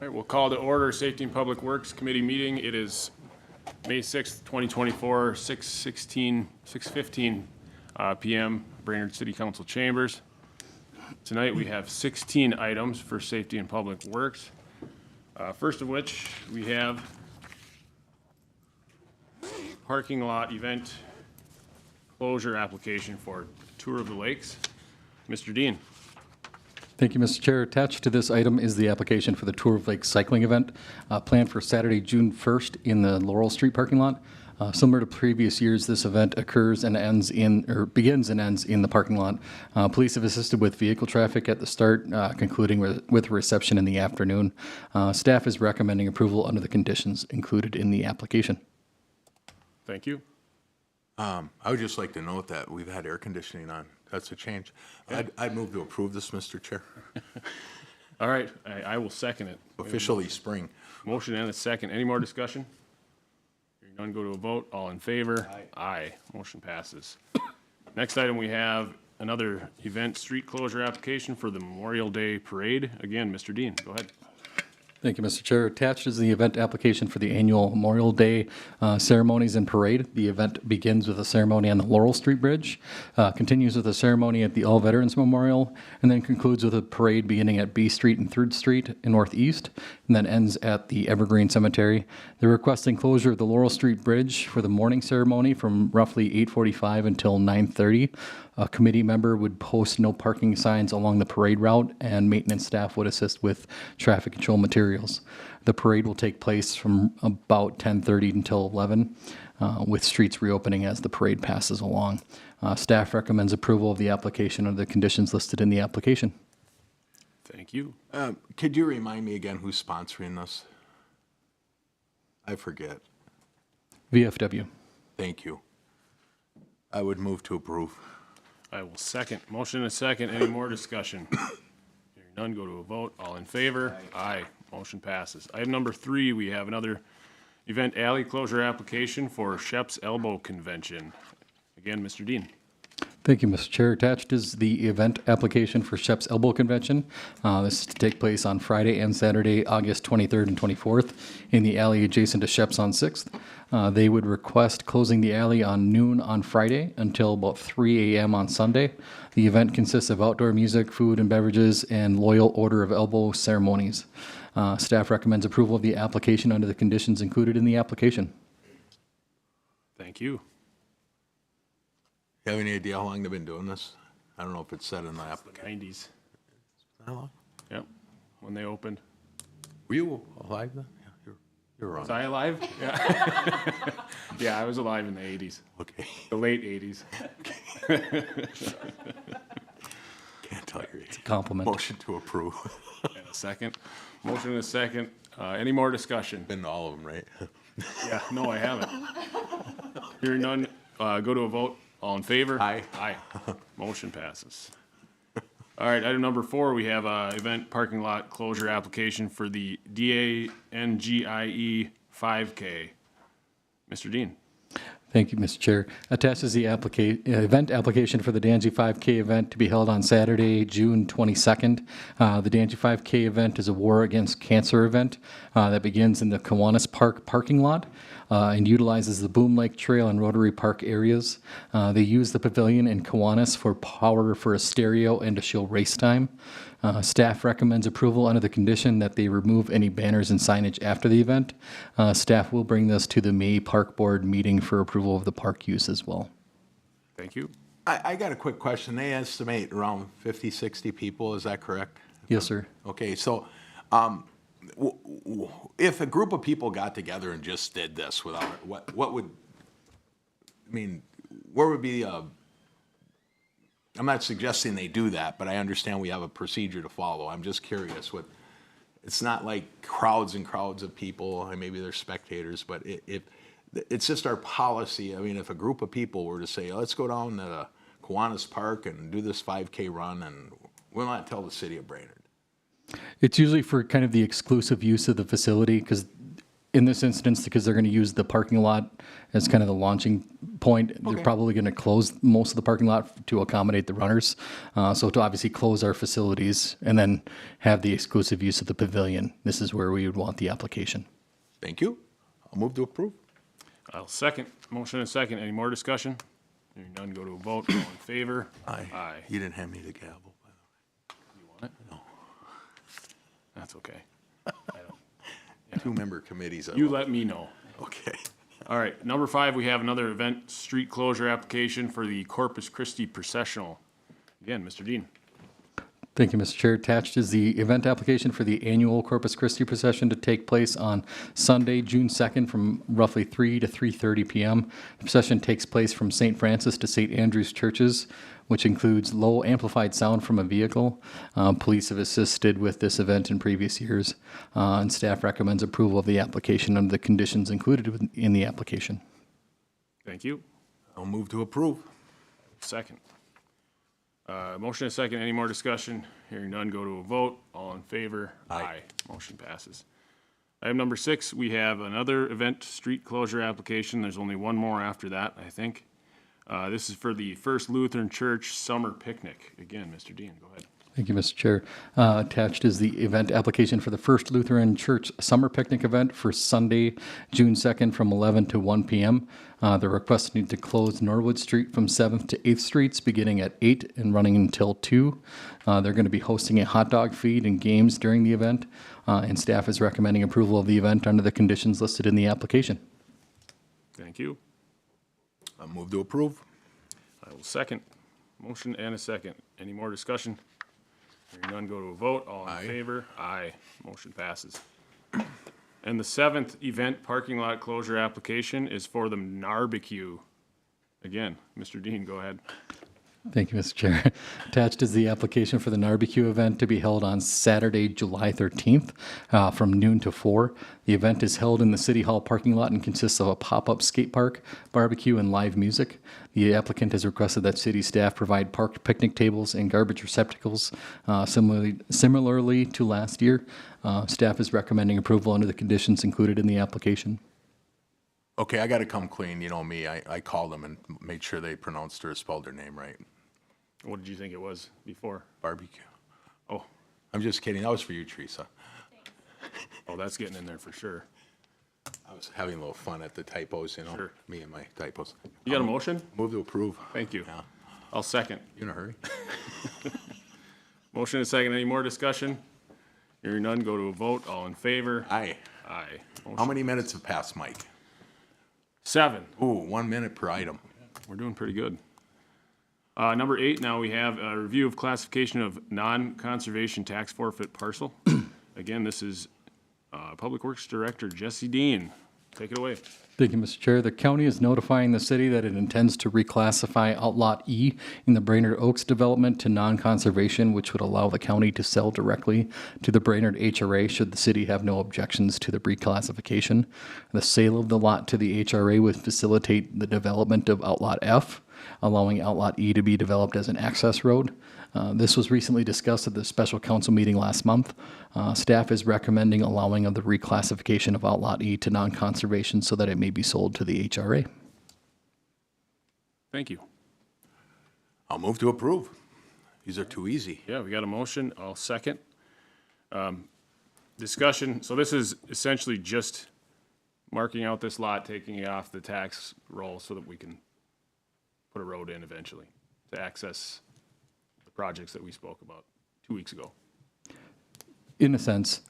All right, we'll call to order Safety and Public Works Committee meeting. It is May 6th, 2024, 6:15 p.m., Brainerd City Council chambers. Tonight we have 16 items for Safety and Public Works. First of which we have parking lot event closure application for Tour of the Lakes. Mr. Dean. Thank you, Mr. Chair. Attached to this item is the application for the Tour of Lake cycling event planned for Saturday, June 1st in the Laurel Street parking lot. Similar to previous years, this event occurs and begins and ends in the parking lot. Police have assisted with vehicle traffic at the start, concluding with reception in the afternoon. Staff is recommending approval under the conditions included in the application. Thank you. I would just like to note that we've had air conditioning on. That's a change. I'd move to approve this, Mr. Chair. All right, I will second it. Officially spring. Motion and a second. Any more discussion? Hearing none, go to a vote. All in favor? Aye. Motion passes. Next item, we have another event street closure application for the Memorial Day Parade. Again, Mr. Dean, go ahead. Thank you, Mr. Chair. Attached is the event application for the annual Memorial Day ceremonies and parade. The event begins with a ceremony on the Laurel Street Bridge, continues with a ceremony at the All Veterans Memorial, and then concludes with a parade beginning at B Street and 3rd Street in Northeast, and then ends at the Evergreen Cemetery. They're requesting closure of the Laurel Street Bridge for the morning ceremony from roughly 8:45 until 9:30. A committee member would post no parking signs along the parade route, and maintenance staff would assist with traffic control materials. The parade will take place from about 10:30 until 11, with streets reopening as the parade passes along. Staff recommends approval of the application under the conditions listed in the application. Thank you. Could you remind me again who's sponsoring this? I forget. VFW. Thank you. I would move to approve. I will second. Motion and a second. Any more discussion? Hearing none, go to a vote. All in favor? Aye. Motion passes. Item number 3, we have another event alley closure application for Shep's Elbow Convention. Again, Mr. Dean. Thank you, Mr. Chair. Attached is the event application for Shep's Elbow Convention. This is to take place on Friday and Saturday, August 23rd and 24th in the alley adjacent to Shep's on 6th. They would request closing the alley on noon on Friday until about 3 a.m. on Sunday. The event consists of outdoor music, food and beverages, and Loyal Order of Elbow ceremonies. Staff recommends approval of the application under the conditions included in the application. Thank you. You have any idea how long they've been doing this? I don't know if it's said in the application. 90s. How long? Yep. When they opened. Were you alive then? Yeah, you're wrong. Was I alive? Yeah. Yeah, I was alive in the 80s. Okay. The late 80s. Can't tell your age. Compliment. Motion to approve. And a second. Motion and a second. Any more discussion? Been to all of them, right? Yeah, no, I haven't. Hearing none, go to a vote. All in favor? Aye. Aye. Motion passes. All right, item number 4, we have event parking lot closure application for the DANGIE 5K. Mr. Dean. Thank you, Mr. Chair. Attached is the event application for the Dangy 5K event to be held on Saturday, June 22nd. The Dangy 5K event is a War Against Cancer event that begins in the Kiwanis Park parking lot and utilizes the Boom Lake Trail and Rotary Park areas. They use the pavilion in Kiwanis for power for a stereo and to show race time. Staff recommends approval under the condition that they remove any banners and signage after the event. Staff will bring this to the May Park Board meeting for approval of the park use as well. Thank you. I got a quick question. They estimate around 50, 60 people. Is that correct? Yes, sir. Okay, so if a group of people got together and just did this without what would, I mean, where would be I'm not suggesting they do that, but I understand we have a procedure to follow. I'm just curious. It's not like crowds and crowds of people, and maybe they're spectators, but it's just our policy. I mean, if a group of people were to say, let's go down to Kiwanis Park and do this 5K run, and we'll not tell the city of Brainerd. It's usually for kind of the exclusive use of the facility because In this instance, because they're going to use the parking lot as kind of the launching point, they're probably going to close most of the parking lot to accommodate the runners. So to obviously close our facilities and then have the exclusive use of the pavilion, this is where we would want the application. Thank you. I'll move to approve. I'll second. Motion and second. Any more discussion? Hearing none, go to a vote. All in favor? Aye. Aye. You didn't hand me the gavel, by the You want it? No. That's okay. way. Two-member committees. You let me know. Okay. All right, number 5, we have another event street closure application for the Corpus Christi processional. Again, Mr. Dean. Thank you, Mr. Chair. Attached is the event application for the annual Corpus Christi procession to take place on Sunday, June 2nd from roughly 3 to 3:30 p.m. The procession takes place from St. Francis to St. Andrew's churches, which includes low amplified sound from a vehicle. Police have assisted with this event in previous years, and staff recommends approval of the application under the conditions included in the application. Thank you. I'll move to approve. Second. Motion and second. Any more discussion? Hearing none, go to a vote. All in favor? Aye. Motion passes. Item number 6, we have another event street closure application. There's only one more after that, I think. This is for the First Lutheran Church Summer Picnic. Again, Mr. Dean, go ahead. Thank you, Mr. Chair. Attached is the event application for the First Lutheran Church Summer Picnic event for Sunday, June 2nd from 11 to 1 p.m. They're requesting to close Norwood Street from 7th to 8th Streets beginning at 8 and running until 2. They're going to be hosting a hot dog feed and games during the event, and staff is recommending approval of the event under the conditions listed in the application. Thank you. I'll move to approve. I will second. Motion and a second. Any more discussion? Hearing none, go to a vote. All in Aye. favor? Aye. Motion passes. And the 7th event parking lot closure application is for the Narbecue. Again, Mr. Dean, go ahead. Thank you, Mr. Chair. Attached is the application for the Narbecue event to be held on Saturday, July 13th from noon to 4. The event is held in the City Hall parking lot and consists of a pop-up skate park, barbecue, and live music. The applicant has requested that city staff provide parked picnic tables and garbage receptacles similarly to last year. Staff is recommending approval under the conditions included in the application. Okay, I got to come clean. You know me. I called them and made sure they pronounced or spelled their name right. What did you think it was before? Barbecue. Oh, I'm just kidding. That was for you, Teresa. oh, that's getting in there for sure. I was having a little fun at the typos, you know. Sure. Me and my typos. You got a motion? Move to approve. Thank you. Yeah. I'll second. You in a hurry? Motion and second. Any more discussion? Hearing none, go to a vote. All in favor? Aye. Aye. How Motion- many minutes have passed, Mike? 7. Ooh, 1 minute per item. We're doing pretty good. Number 8, now we have a review of classification of non-conservation tax forfeit parcel. Again, this is Public Works Director Jesse Dean. Take it away. Thank you, Mr. Chair. The county is notifying the city that it intends to reclassify Outlot E in the Brainerd Oaks development to non-conservation, which would allow the county to sell directly to the Brainerd HRA should the city have no objections to the reclassification. The sale of the lot to the HRA would facilitate the development of Outlot F, allowing Outlot E to be developed as an access road. This was recently discussed at the special council meeting last month. Staff is recommending allowing of the reclassification of Outlot E to non-conservation so that it may be sold to the HRA. Thank you. I'll move to approve. These are too easy. Yeah, we got a motion. I'll second. Discussion. So this is essentially just marking out this lot, taking it off the tax roll so that we can put a road in eventually to access the projects that we spoke about 2 weeks ago. In a sense,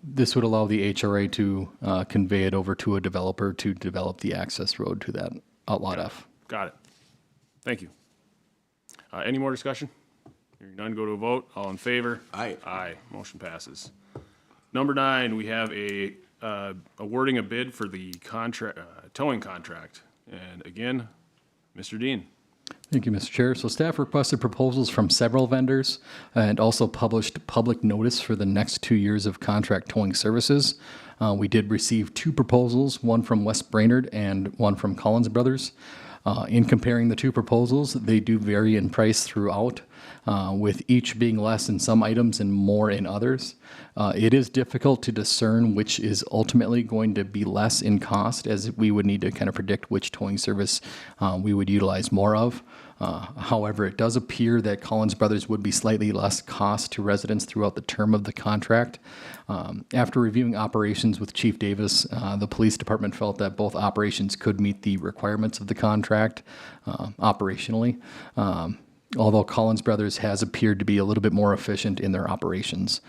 this would allow the HRA to convey it over to a developer to develop the access road to that Outlot F. Got it. Thank you. Any more discussion? Hearing none, go to a vote. All in favor? Aye. Aye. Motion passes. Number 9, we have awarding a bid for the contract, towing contract. And again, Mr. Dean. Thank you, Mr. Chair. So staff requested proposals from several vendors and also published public notice for the next 2 years of contract towing services. We did receive 2 proposals, one from West Brainerd and one from Collins Brothers. In comparing the two proposals, they do vary in price throughout, with each being less in some items and more in others. It is difficult to discern which is ultimately going to be less in cost, as we would need to kind of predict which towing service we would utilize more of. However, it does appear that Collins Brothers would be slightly less cost to residents throughout the term of the contract. After reviewing operations with Chief Davis, the police department felt that both operations could meet the requirements of the contract operationally. Although Collins Brothers has appeared to be a little bit more efficient in their operations.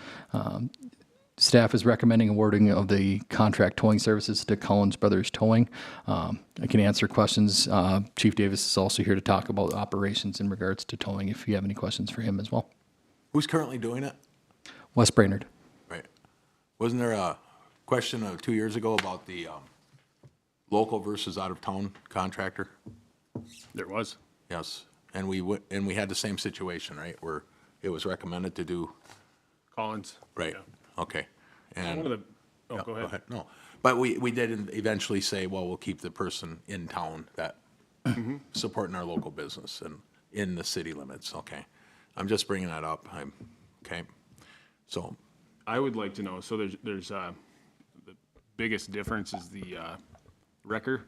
Staff is recommending awarding of the contract towing services to Collins Brothers Towing. I can answer questions. Chief Davis is also here to talk about operations in regards to towing if you have any questions for him as well. Who's currently doing it? Wes Brainerd. Right. Wasn't there a question 2 years ago about the local versus out-of-town contractor? There was. Yes. And we had the same situation, right, where it was recommended to do, Collins. right? Yeah. Okay. And One of the, oh, go ahead. No, but we did eventually say, well, we'll keep the person in town that supporting our local business and in the city limits. Okay. I'm just bringing that up. Okay. So, I would like to know, so there's the biggest difference is the wrecker.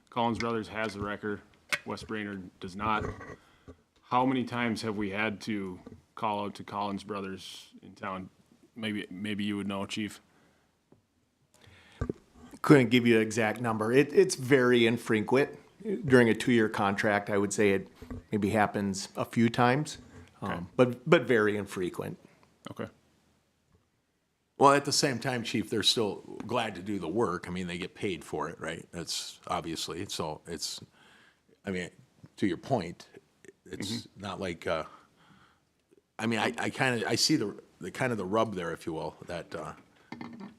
Collins Brothers has a wrecker, West Brainerd does not. How many times have we had to call out to Collins Brothers in town? Maybe you would know, Chief. Couldn't give you an exact number. It's very infrequent. During a 2-year contract, I would say it maybe happens a few times, but very infrequent. Okay. well, at the same time, Chief, they're still glad to do the work. I mean, they get paid for it, right? That's obviously, so it's, I mean, to your point, it's not like, I mean, I kind of, I see the kind of the rub there, if you will, that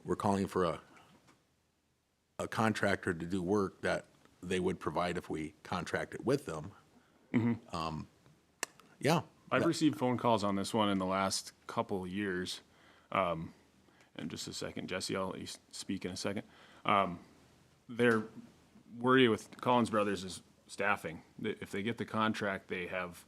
we're calling for a contractor to do work that they would provide if we contracted with them. Yeah. I've received phone calls on this one in the last couple of years. And just a second, Jesse, I'll let you speak in a second. Their worry with Collins Brothers is staffing. If they get the contract, they have,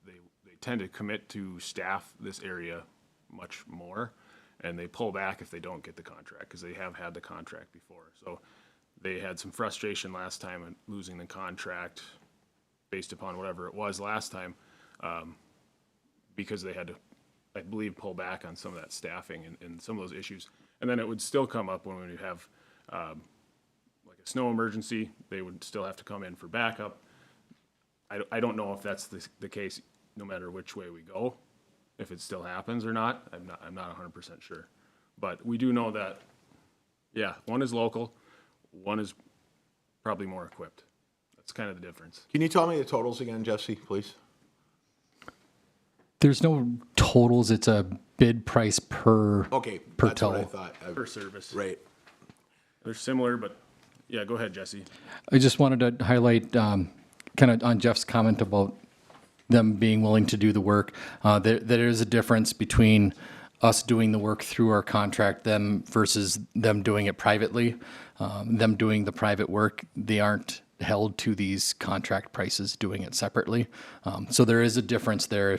they tend to commit to staff this area much more, and they pull back if they don't get the contract, because they have had the contract before. So they had some frustration last time in losing the contract based upon whatever it was last time, because they had to, I believe, pull back on some of that staffing and some of those issues. And then it would still come up when we have like a snow emergency, they would still have to come in for backup. I don't know if that's the case no matter which way we go, if it still happens or not. I'm not 100% sure. But we do know that, yeah, one is local, one is probably more equipped. That's kind of the difference. Can you tell me the totals again, Jesse, please? There's no totals. It's a bid price per Okay, per that's what I tow. thought. Per service. Right. They're similar, but yeah, go ahead, Jesse. I just wanted to highlight kind of on Jeff's comment about them being willing to do the work. There is a difference between us doing the work through our contract, them versus them doing it privately. Them doing the private work, they aren't held to these contract prices doing it separately. So there is a difference there.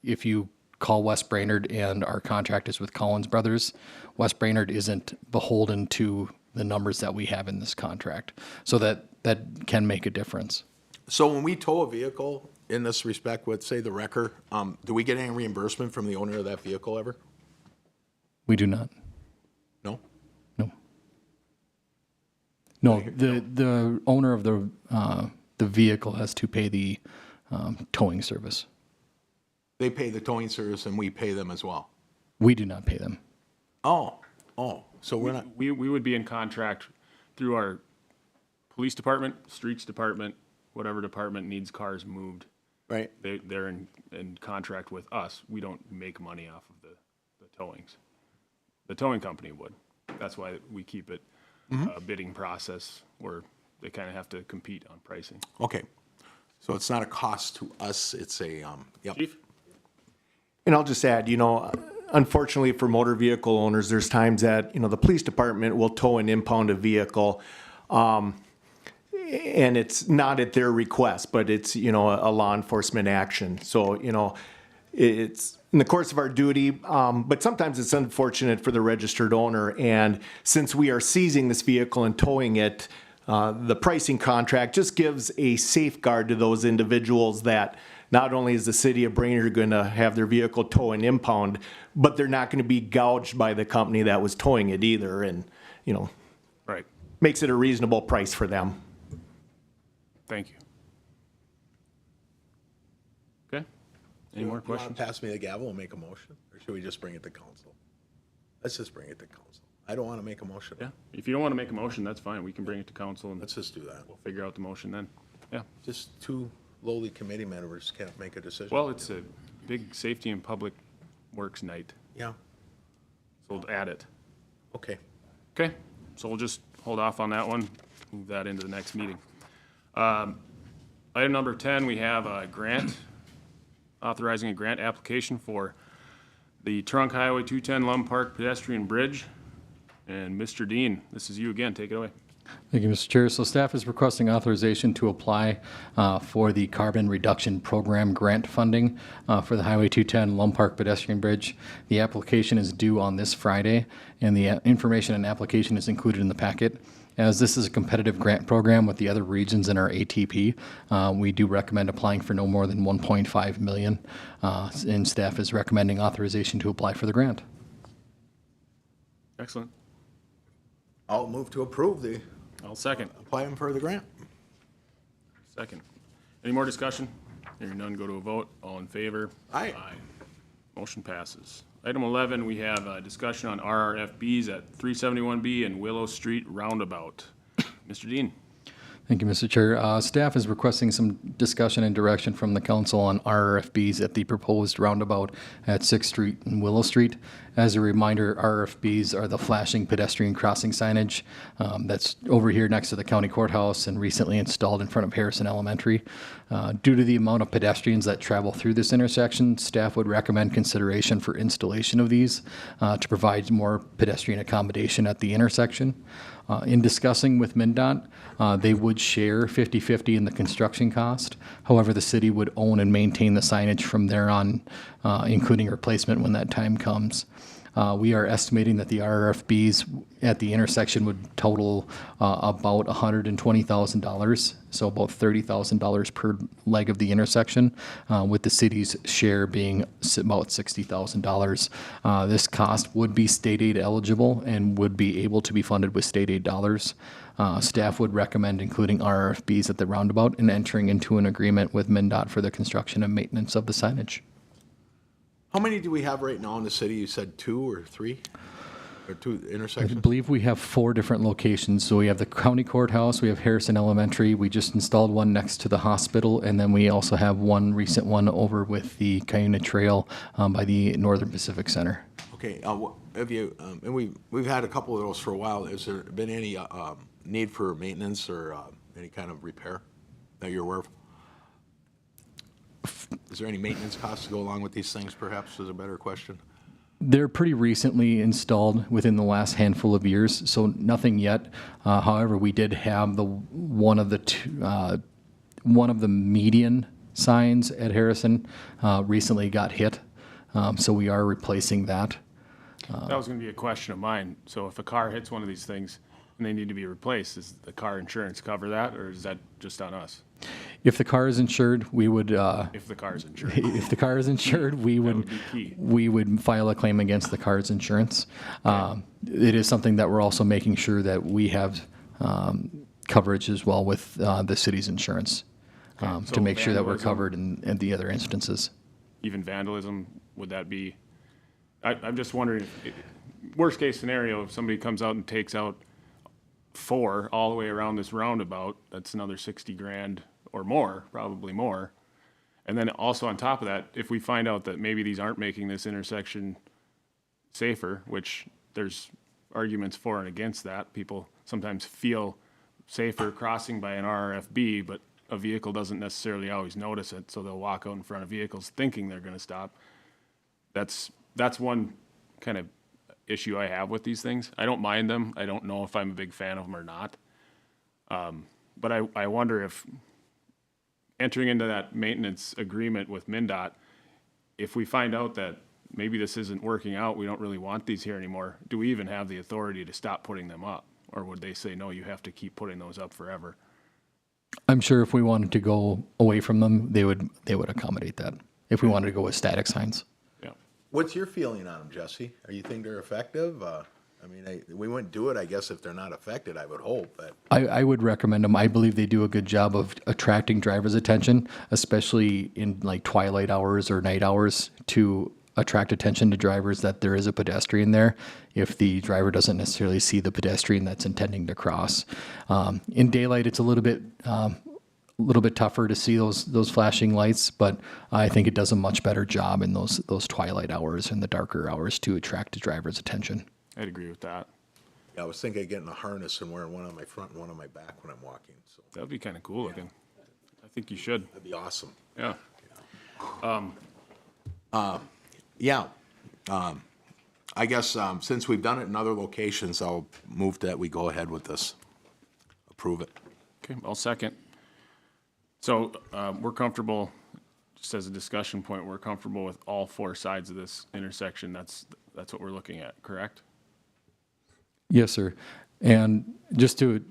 If you call West Brainerd and our contract is with Collins Brothers, West Brainerd isn't beholden to the numbers that we have in this contract. So that can make a difference. So when we tow a vehicle in this respect with, say, the wrecker, do we get any reimbursement from the owner of that vehicle ever? We do not. No? No, the owner of the vehicle has to pay the towing service. They pay the towing service and we pay them as well. We do not pay them. Oh, so we're not, We would be in contract through our police department, streets department, whatever department needs cars moved. right? They're in contract with us. We don't make money off of the towings. The towing company would. That's why we keep it a bidding process where they kind of have to compete on pricing. Okay. So it's not a cost to us, it's a, yep. Chief? And I'll just add, unfortunately for motor vehicle owners, there's times that, the police department will tow and impound a vehicle. and it's not at their request, but it's, you know, a law enforcement action. So, you know, it's in the course of our duty, but sometimes it's unfortunate for the registered owner. And since we are seizing this vehicle and towing it, the pricing contract just gives a safeguard to those individuals that not only is the city of Brainerd going to have their vehicle tow and impound, but they're not going to be gouged by the company that was towing it either. And, you know, Right. makes it a reasonable price for them. Thank you. Okay. Any more You wanna questions? pass me the gavel and make a motion, or should we just bring it to council? Let's just bring it to council. I don't want to make a motion. Yeah. If you don't want to make a motion, that's fine. We can bring it to council and Let's just do that. we'll figure out the motion then. Yeah. Just two lowly committee members can't make a decision. Well, it's a big safety and public works night, Yeah, so we'll add it. okay. Okay, so we'll just hold off on that one, move that into the next meeting. Item number 10, we have a grant, authorizing a grant application for the Trunk Highway 210 Lum Park pedestrian bridge. And Mr. Dean, this is you again, take it away. Thank you, Mr. Chair. So staff is requesting authorization to apply for the Carbon Reduction Program grant funding for the Highway 210 Lum Park pedestrian bridge. The application is due on this Friday, and the information and application is included in the packet. As this is a competitive grant program with the other regions in our ATP, we do recommend applying for no more than 1.5 million, and staff is recommending authorization to apply for the grant. Excellent. I'll move to approve the, I'll second. apply them for the grant. Second. Any more discussion? Hearing none, go to a vote. All in favor? Aye. Motion passes. Item 11, we have a discussion on RRFBs at 371B and Willow Street Roundabout. Mr. Dean? Thank you, Mr. Chair. Staff is requesting some discussion and direction from the council on RRFBs at the proposed roundabout at 6th Street and Willow Street. As a reminder, RRFBs are the flashing pedestrian crossing signage that's over here next to the county courthouse and recently installed in front of Harrison Elementary. Due to the amount of pedestrians that travel through this intersection, staff would recommend consideration for installation of these to provide more pedestrian accommodation at the intersection. In discussing with MnDOT, they would share 50-50 in the construction cost. However, the city would own and maintain the signage from there on, including replacement when that time comes. We are estimating that the RRFBs at the intersection would total about $120,000, so about $30,000 per leg of the intersection, with the city's share being about $60,000. This cost would be state aid eligible and would be able to be funded with state aid dollars. Staff would recommend including RRFBs at the roundabout and entering into an agreement with MnDOT for the construction and maintenance of the signage. How many do we have right now in the city? You said 2 or 3? Or 2 I intersections? believe we have 4 different locations. So we have the county courthouse, we have Harrison Elementary, we just installed one next to the hospital, and then we also have one recent one over with the Cuyuna Trail by the Northern Pacific Center. Okay, have you, and we've had a couple of those for a while. Has there been any need for maintenance or any kind of repair that you're aware of? Is there any maintenance costs to go along with these things, perhaps, is a better question? They're pretty recently installed within the last handful of years, so nothing yet. However, we did have one of the median signs at Harrison recently got hit, so we are replacing that. That was going to be a question of mine. So if a car hits one of these things and they need to be replaced, does the car insurance cover that, or is that just on us? If the car is insured, we would. If the car's insured. If the car is insured, we would would be key. we would file a claim against the car's insurance. It is something that we're also making sure that we have coverage as well with the city's insurance So to make sure that we're vandalism- covered in the other instances. Even vandalism, would that be, I'm just wondering, worst case scenario, if somebody comes out and takes out 4 all the way around this roundabout, that's another 60 grand or more, probably more. And then also on top of that, if we find out that maybe these aren't making this intersection safer, which there's arguments for and against that, people sometimes feel safer crossing by an RRFB, but a vehicle doesn't necessarily always notice it, so they'll walk out in front of vehicles thinking they're gonna stop. That's one kind of issue I have with these things. I don't mind them. I don't know if I'm a big fan of them or not. But I wonder if entering into that maintenance agreement with MnDOT, if we find out that maybe this isn't working out, we don't really want these here anymore, do we even have the authority to stop putting them up? Or would they say, no, you have to keep putting those up forever? I'm sure if we wanted to go away from them, they would accommodate that, if we wanted to go with static signs. Yeah. What's your feeling on them, Jesse? Are you think they're effective? We wouldn't do it, I guess, if they're not affected, I would hope, but. I would recommend them. I believe they do a good job of attracting drivers' attention, especially in like twilight hours or night hours, to attract attention to drivers that there is a pedestrian there if the driver doesn't necessarily see the pedestrian that's intending to cross. In daylight, it's a little bit tougher to see those flashing lights, but I think it does a much better job in those twilight hours and the darker hours to attract the driver's attention. I'd agree with that. Yeah, I was thinking of getting a harness and wearing one on my front and one on my back when I'm walking, so That'd be kind of cool looking. I think you should. that'd be awesome. Yeah. Yeah, I guess, since we've done it in other locations, I'll move that we go ahead with this. Approve it. Okay, I'll second. So we're comfortable, just as a discussion point, we're comfortable with all four sides of this intersection. That's what we're looking at, correct? Yes, sir. And just to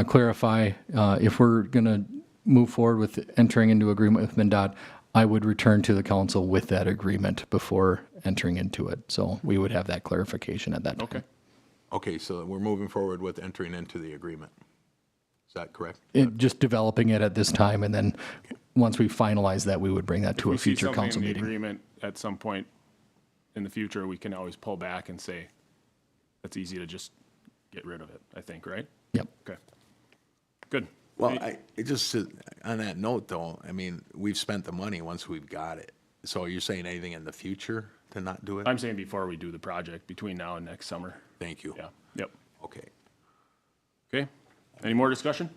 clarify, if we're going to move forward with entering into agreement with MnDOT, I would return to the council with that agreement before entering into it. So we would have that clarification at that time. Okay. Okay, so we're moving forward with entering into the agreement. Is that correct? Just developing it at this time, and then once we finalize that, we would bring that to a future council If we see something in the meeting. agreement at some point in the future, we can always pull back and say, that's easy to just get rid of it, I think, right? Yep. Okay. Good. Well, it just, on that note, though, I mean, we've spent the money once we've got it. So you're saying anything in the future to not do it? I'm saying before we do the project, between now and next summer. Thank you. Yeah, yep. Okay. Okay. Any more discussion?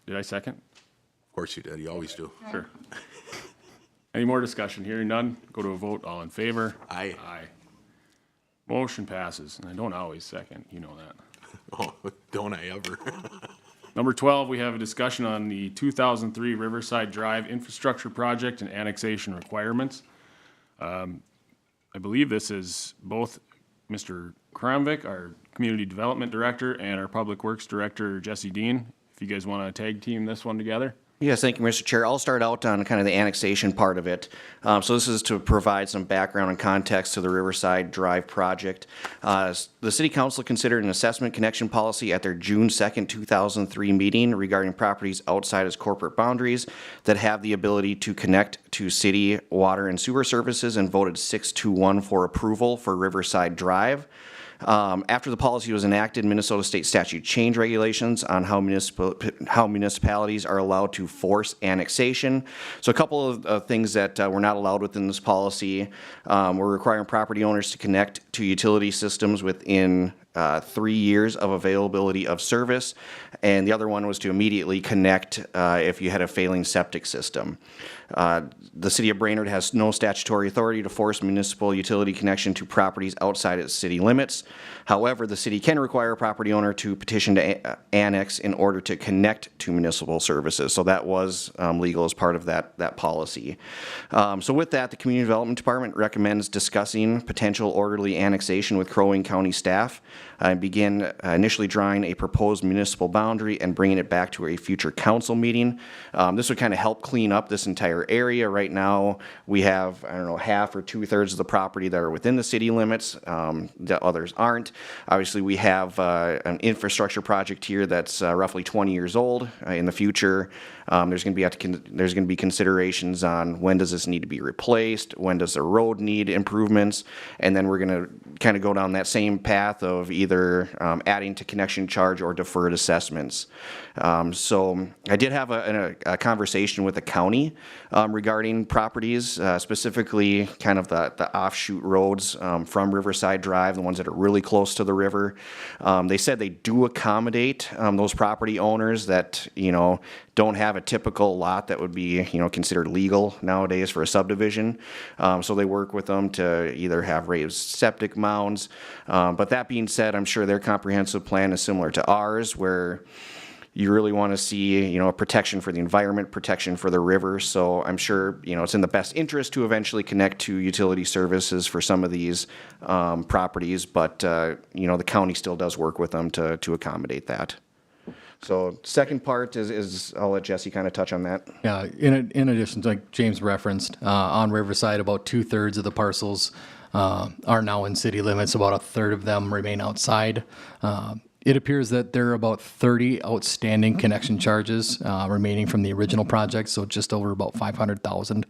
Did I second? Of course you did. You always do. Sure. Any more discussion? Hearing none, go to a vote. All in favor? Aye. Aye. Motion passes, and I don't always second, you know that. Oh, don't I ever? Number 12, we have a discussion on the 2003 Riverside Drive infrastructure project and annexation requirements. I believe this is both Mr. Kramvik, our Community Development Director, and our Public Works Director, Jesse Dean. If you guys want to tag team this one together. Yes, thank you, Mr. Chair. I'll start out on kind of the annexation part of it. So this is to provide some background and context to the Riverside Drive project. The City Council considered an assessment connection policy at their June 2nd, 2003 meeting regarding properties outside its corporate boundaries that have the ability to connect to city water and sewer services, and voted 6-1 for approval for Riverside Drive. After the policy was enacted, Minnesota state statute changed regulations on how municipalities are allowed to force annexation. So a couple of things that were not allowed within this policy were requiring property owners to connect to utility systems within 3 years of availability of service, and the other one was to immediately connect if you had a failing septic system. The city of Brainerd has no statutory authority to force municipal utility connection to properties outside its city limits. However, the city can require a property owner to petition to annex in order to connect to municipal services. So that was legal as part of that policy. So with that, the Community Development Department recommends discussing potential orderly annexation with Crow Wing County staff and begin initially drawing a proposed municipal boundary and bringing it back to a future council meeting. This would kind of help clean up this entire area. Right now, we have, I don't know, half or 2/3 of the property that are within the city limits. The others aren't. Obviously, we have an infrastructure project here that's roughly 20 years old. In the future, there's going to be considerations on when does this need to be replaced, when does the road need improvements, and then we're going to kind of go down that same path of either adding to connection charge or deferred assessments. So I did have a conversation with the county regarding properties, specifically kind of the offshoot roads from Riverside Drive, the ones that are really close to the river. They said they do accommodate those property owners that, don't have a typical lot that would be, considered legal nowadays for a subdivision. So they work with them to either have raised septic mounds. But that being said, I'm sure their comprehensive plan is similar to ours, where you really want to see, you know, protection for the environment, protection for the river. So I'm sure, you know, it's in the best interest to eventually connect to utility services for some of these properties, but, you know, the county still does work with them to accommodate that. So second part is I'll let Jesse kind of touch on that. Yeah, in addition, like James referenced, on Riverside, about 2/3 of the parcels are now in city limits. About 1/3 of them remain outside. It appears that there are about 30 outstanding connection charges remaining from the original project, so just over about 500,000.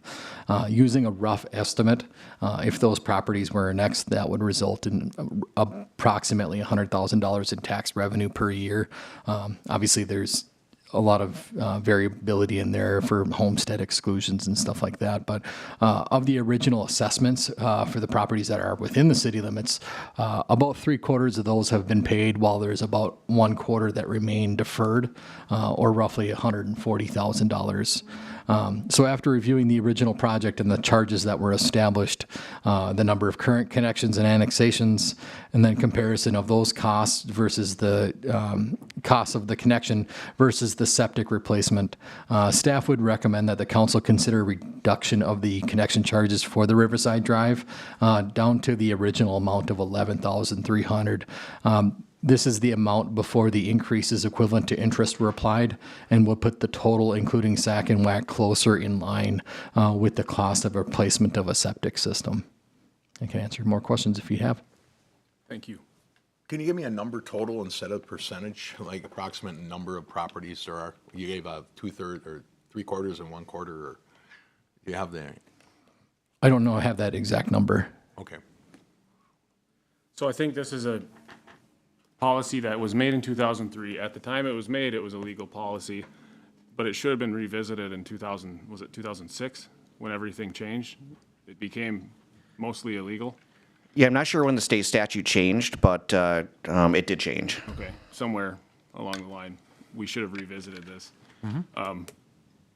Using a rough estimate, if those properties were annexed, that would result in approximately $100,000 in tax revenue per year. Obviously, there's a lot of variability in there for homestead exclusions and stuff like that. But of the original assessments for the properties that are within the city limits, about 3/4 of those have been paid, while there's about 1/4 that remain deferred, or roughly $140,000. So after reviewing the original project and the charges that were established, the number of current connections and annexations, and then comparison of those costs versus the costs of the connection versus the septic replacement, staff would recommend that the council consider reduction of the connection charges for the Riverside Drive down to the original amount of $11,300. This is the amount before the increases equivalent to interest were applied, and will put the total, including SAC and WAC, closer in line with the cost of replacement of a septic system. I can answer more questions if you have. Thank you. Can you give me a number total instead of percentage, like approximate number of properties there are? You gave a 2/3 or 3/4 and 1/4, or do you have the, I don't know, I have that exact number. okay. So I think this is a policy that was made in 2003. At the time it was made, it was a legal policy, but it should have been revisited in 2006, when everything changed? It became mostly illegal? Yeah, I'm not sure when the state statute changed, but it did change. Okay, somewhere along the line, we should have revisited this.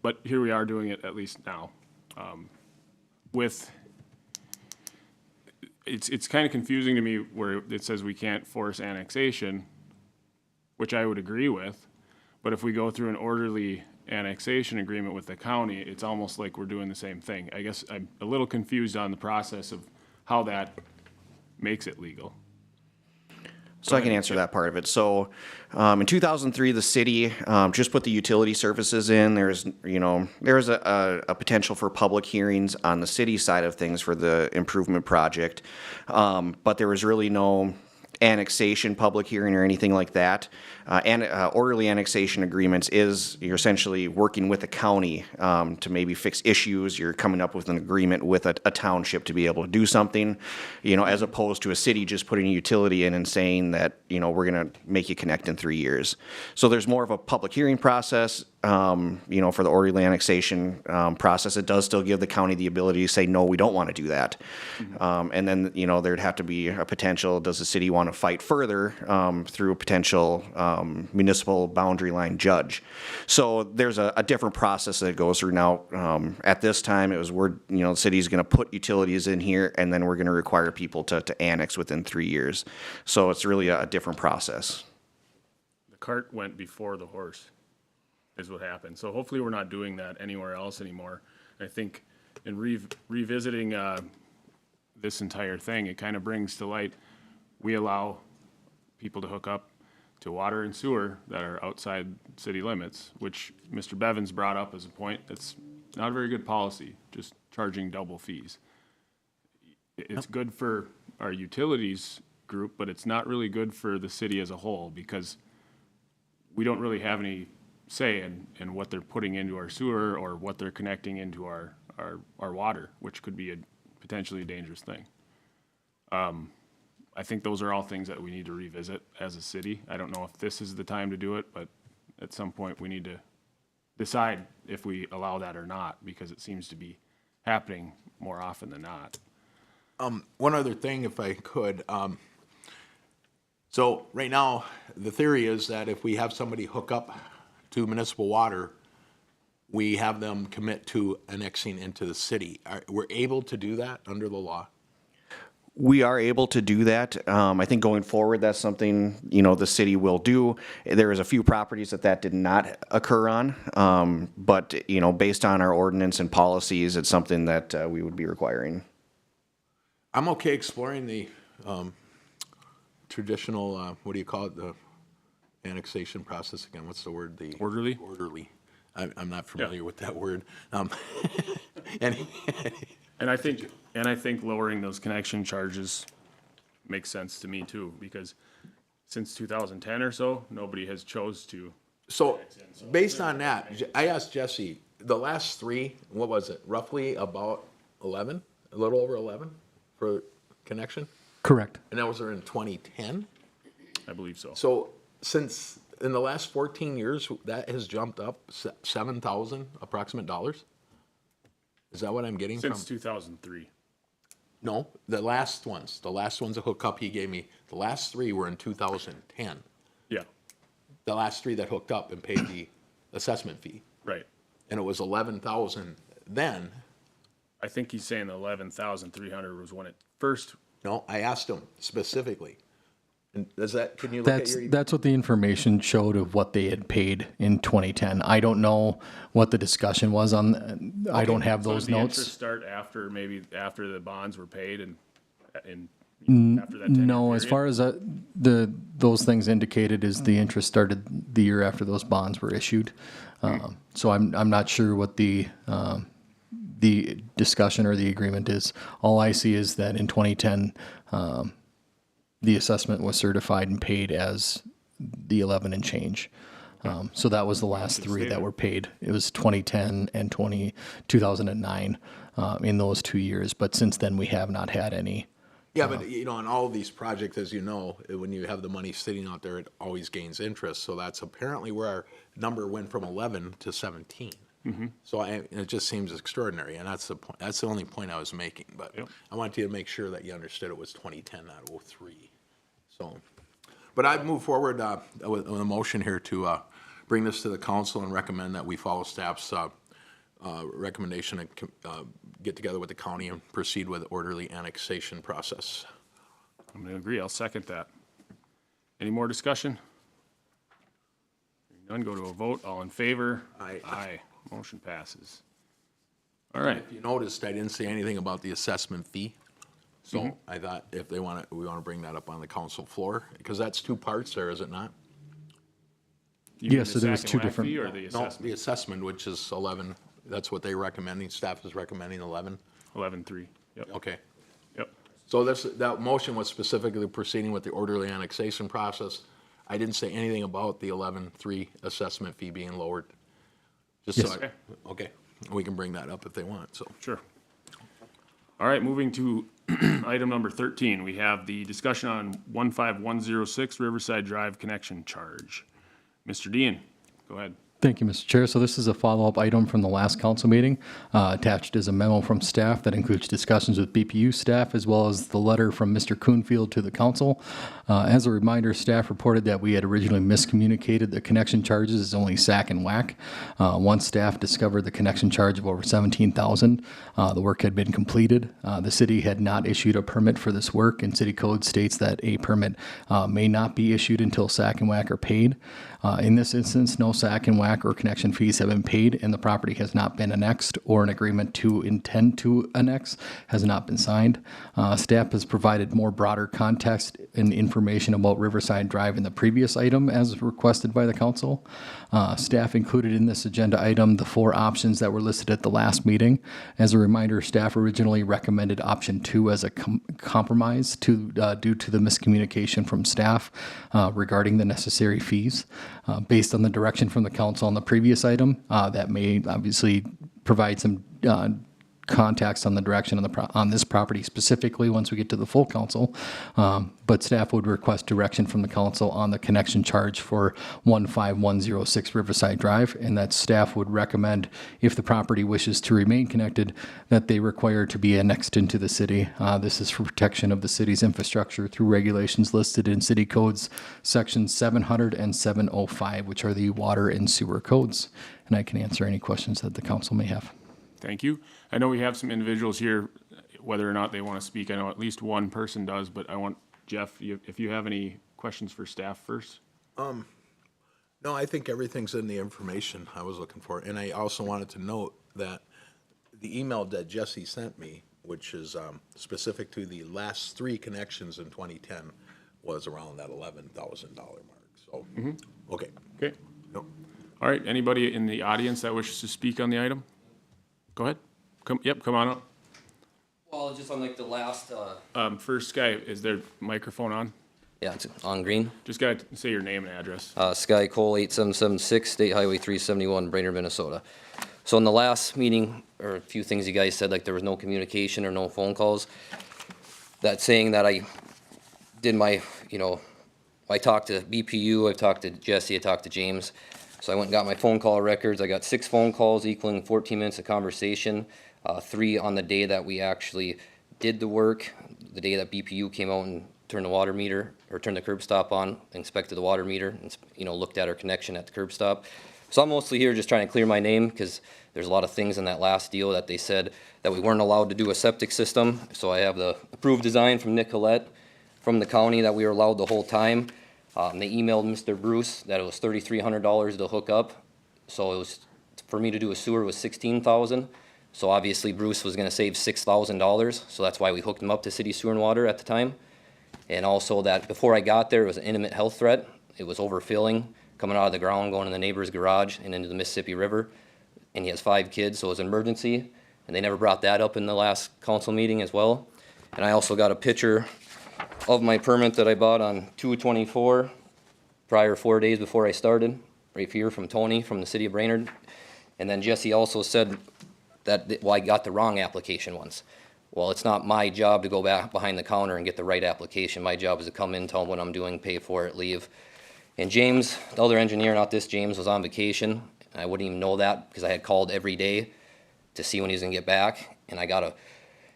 But here we are doing it at least now. It's kind of confusing to me where it says we can't force annexation, which I would agree with. But if we go through an orderly annexation agreement with the county, it's almost like we're doing the same thing. I guess I'm a little confused on the process of how that makes it legal. So I can answer that part of it. So in 2003, the city just put the utility services in. There's a potential for public hearings on the city side of things for the improvement project, but there was really no annexation public hearing or anything like that. Orderly annexation agreements is you're essentially working with the county to maybe fix issues. You're coming up with an agreement with a township to be able to do something, as opposed to a city just putting a utility in and saying that, we're going to make you connect in 3 years. So there's more of a public hearing process. For the orderly annexation process, it does still give the county the ability to say, no, we don't want to do that. And then, there'd have to be a potential, does the city want to fight further through a potential municipal boundary line judge? So there's a different process that it goes through now. At this time, it was the city's going to put utilities in here, and then we're going to require people to annex within 3 years. So it's really a different process. The cart went before the horse, is what happened. So hopefully we're not doing that anywhere else anymore. I think in revisiting this entire thing, it kind of brings to light, we allow people to hook up to water and sewer that are outside city limits, which Mr. Bevins brought up as a point. It's not a very good policy, just charging double fees. It's good for our utilities group, but it's not really good for the city as a whole, because we don't really have any say in what they're putting into our sewer or what they're connecting into our water, which could be a potentially dangerous thing. I think those are all things that we need to revisit as a city. I don't know if this is the time to do it, but at some point we need to decide if we allow that or not, because it seems to be happening more often than not. One other thing, if I could. So right now, the theory is that if we have somebody hook up to municipal water, we have them commit to annexing into the city. We're able to do that under the law? We are able to do that. I think going forward, that's something, you know, the city will do. There is a few properties that did not occur on, but, you know, based on our ordinance and policies, it's something that we would be requiring. I'm okay exploring the traditional, what do you call it, the annexation process again? What's the word? The Orderly? Orderly. I'm not familiar Yeah. with that word. And And I think lowering those connection charges makes sense to me too, because since 2010 or so, nobody has chose to. so, based on that, I asked Jesse, the last three, what was it, roughly about 11, a little over 11 for connection? Correct. And that was in 2010? I believe so. So, since, in the last 14 years, that has jumped up 7,000 approximate dollars? Is that what I'm getting from? Since 2003. No, the last ones that hook up he gave me, the last three were in 2010. Yeah, The last three that hooked up and paid the assessment fee. right. And it was 11,000 then. I think he's saying the 11,300 was when it first. No, I asked him specifically. And does that, can you look at your? That's what the information showed of what they had paid in 2010. I don't know what the discussion was on, I don't have So those did the interest notes. start after the bonds were paid and after that 10-year No, as period? far as those things indicated is the interest started the year after those bonds were issued. So I'm not sure what the discussion or the agreement is. All I see is that in 2010, the assessment was certified and paid as the 11 and change. So that was the last three that were paid. It was 2010 and 2009 in those 2 years. But since then, we have not had any. Yeah, but you know, on all of these projects, as you know, when you have the money sitting out there, it always gains interest. So that's apparently where our number went from 11 to 17. So it just seems extraordinary, and that's the point. That's the only point I was making. But Yep. I wanted you to make sure that you understood it was 2010, not 03. So, but I'd move forward with a motion here to bring this to the council and recommend that we follow staff's recommendation and get together with the county and proceed with orderly annexation process. I'm going to agree. I'll second that. Any more discussion? Hearing none, go to a vote. All in favor? Aye. Aye. Motion passes. All right. If you noticed, I didn't say anything about the assessment fee. So I thought if they want to, we want to bring that up on the council floor, because that's two parts there, is it not? You mean Yes, the so there's sack and two whack different- fee or the No, assessment? the assessment, which is 11, that's what they're recommending, staff is recommending 11. 11-3. Yep. Okay. Yep. So that motion was specifically proceeding with the orderly annexation process. I didn't say anything about the 11-3 assessment fee being lowered. Just so, Yes. okay, we can bring that up if they want, so. Sure. All right, moving to item number 13. We have the discussion on 15106 Riverside Drive connection charge. Mr. Dean, go ahead. Thank you, Mr. Chair. So this is a follow-up item from the last council meeting. Attached is a memo from staff that includes discussions with BPU staff as well as the letter from Mr. Coonfield to the council. As a reminder, staff reported that we had originally miscommunicated the connection charges as only sack and whack. Once staff discovered the connection charge of over $17,000, the work had been completed. The city had not issued a permit for this work, and city code states that a permit may not be issued until sack and whack are paid. In this instance, no sack and whack or connection fees have been paid, and the property has not been annexed, or an agreement to intend to annex has not been signed. Staff has provided more broader context and information about Riverside Drive in the previous item as requested by the council. Staff included in this agenda item the 4 options that were listed at the last meeting. As a reminder, staff originally recommended option 2 as a compromise due to the miscommunication from staff regarding the necessary fees. Based on the direction from the council on the previous item, that may obviously provide some context on the direction on this property specifically once we get to the full council. But staff would request direction from the council on the connection charge for 15106 Riverside Drive, and that staff would recommend, if the property wishes to remain connected, that they require to be annexed into the city. This is for protection of the city's infrastructure through regulations listed in city codes sections 700 and 705, which are the water and sewer codes. And I can answer any questions that the council may have. Thank you. I know we have some individuals here whether or not they want to speak. I know at least one person does, but I want Jeff, if you have any questions for staff first. No, I think everything's in the information I was looking for. And I also wanted to note that the email that Jesse sent me, which is specific to the last 3 connections in 2010, was around that $11,000 mark. So, okay. Okay. Yep. All right, anybody in the audience that wishes to speak on the item? Go ahead. Come on up. Well, just on like the last, First guy, is their microphone on? yeah, it's on green. Just gotta say your name and address. Sky Cole, 8776, State Highway 371, Brainerd, Minnesota. So in the last meeting, or a few things you guys said, like there was no communication or no phone calls. That saying that I did my, I talked to BPU, I've talked to Jesse, I talked to James. So I went and got my phone call records. I got 6 phone calls equaling 14 minutes of conversation. 3 on the day that we actually did the work, the day that BPU came out and turned the water meter, or turned the curb stop on, inspected the water meter, and, looked at our connection at the curb stop. So I'm mostly here just trying to clear my name, because there's a lot of things in that last deal that they said that we weren't allowed to do a septic system. So I have the approved design from Nick Collette from the county that we were allowed the whole time. They emailed Mr. Bruce that it was $3,300 to hook up. So it was, for me to do a sewer was $16,000. So obviously Bruce was gonna save $6,000. So that's why we hooked him up to city sewer and water at the time. And also that before I got there, it was an imminent health threat. It was overfilling, coming out of the ground, going in the neighbor's garage and into the Mississippi River. And he has 5 kids, so it was an emergency. And they never brought that up in the last council meeting as well. And I also got a picture of my permit that I bought on 2/24, prior 4 days before I started, right here from Tony, from the city of Brainerd. And then Jesse also said that, well, I got the wrong application once. Well, it's not my job to go back behind the counter and get the right application. My job is to come in, tell them what I'm doing, pay for it, leave. And James, the other engineer, not this James, was on vacation. I wouldn't even know that because I had called every day to see when he was gonna get back. And I got a,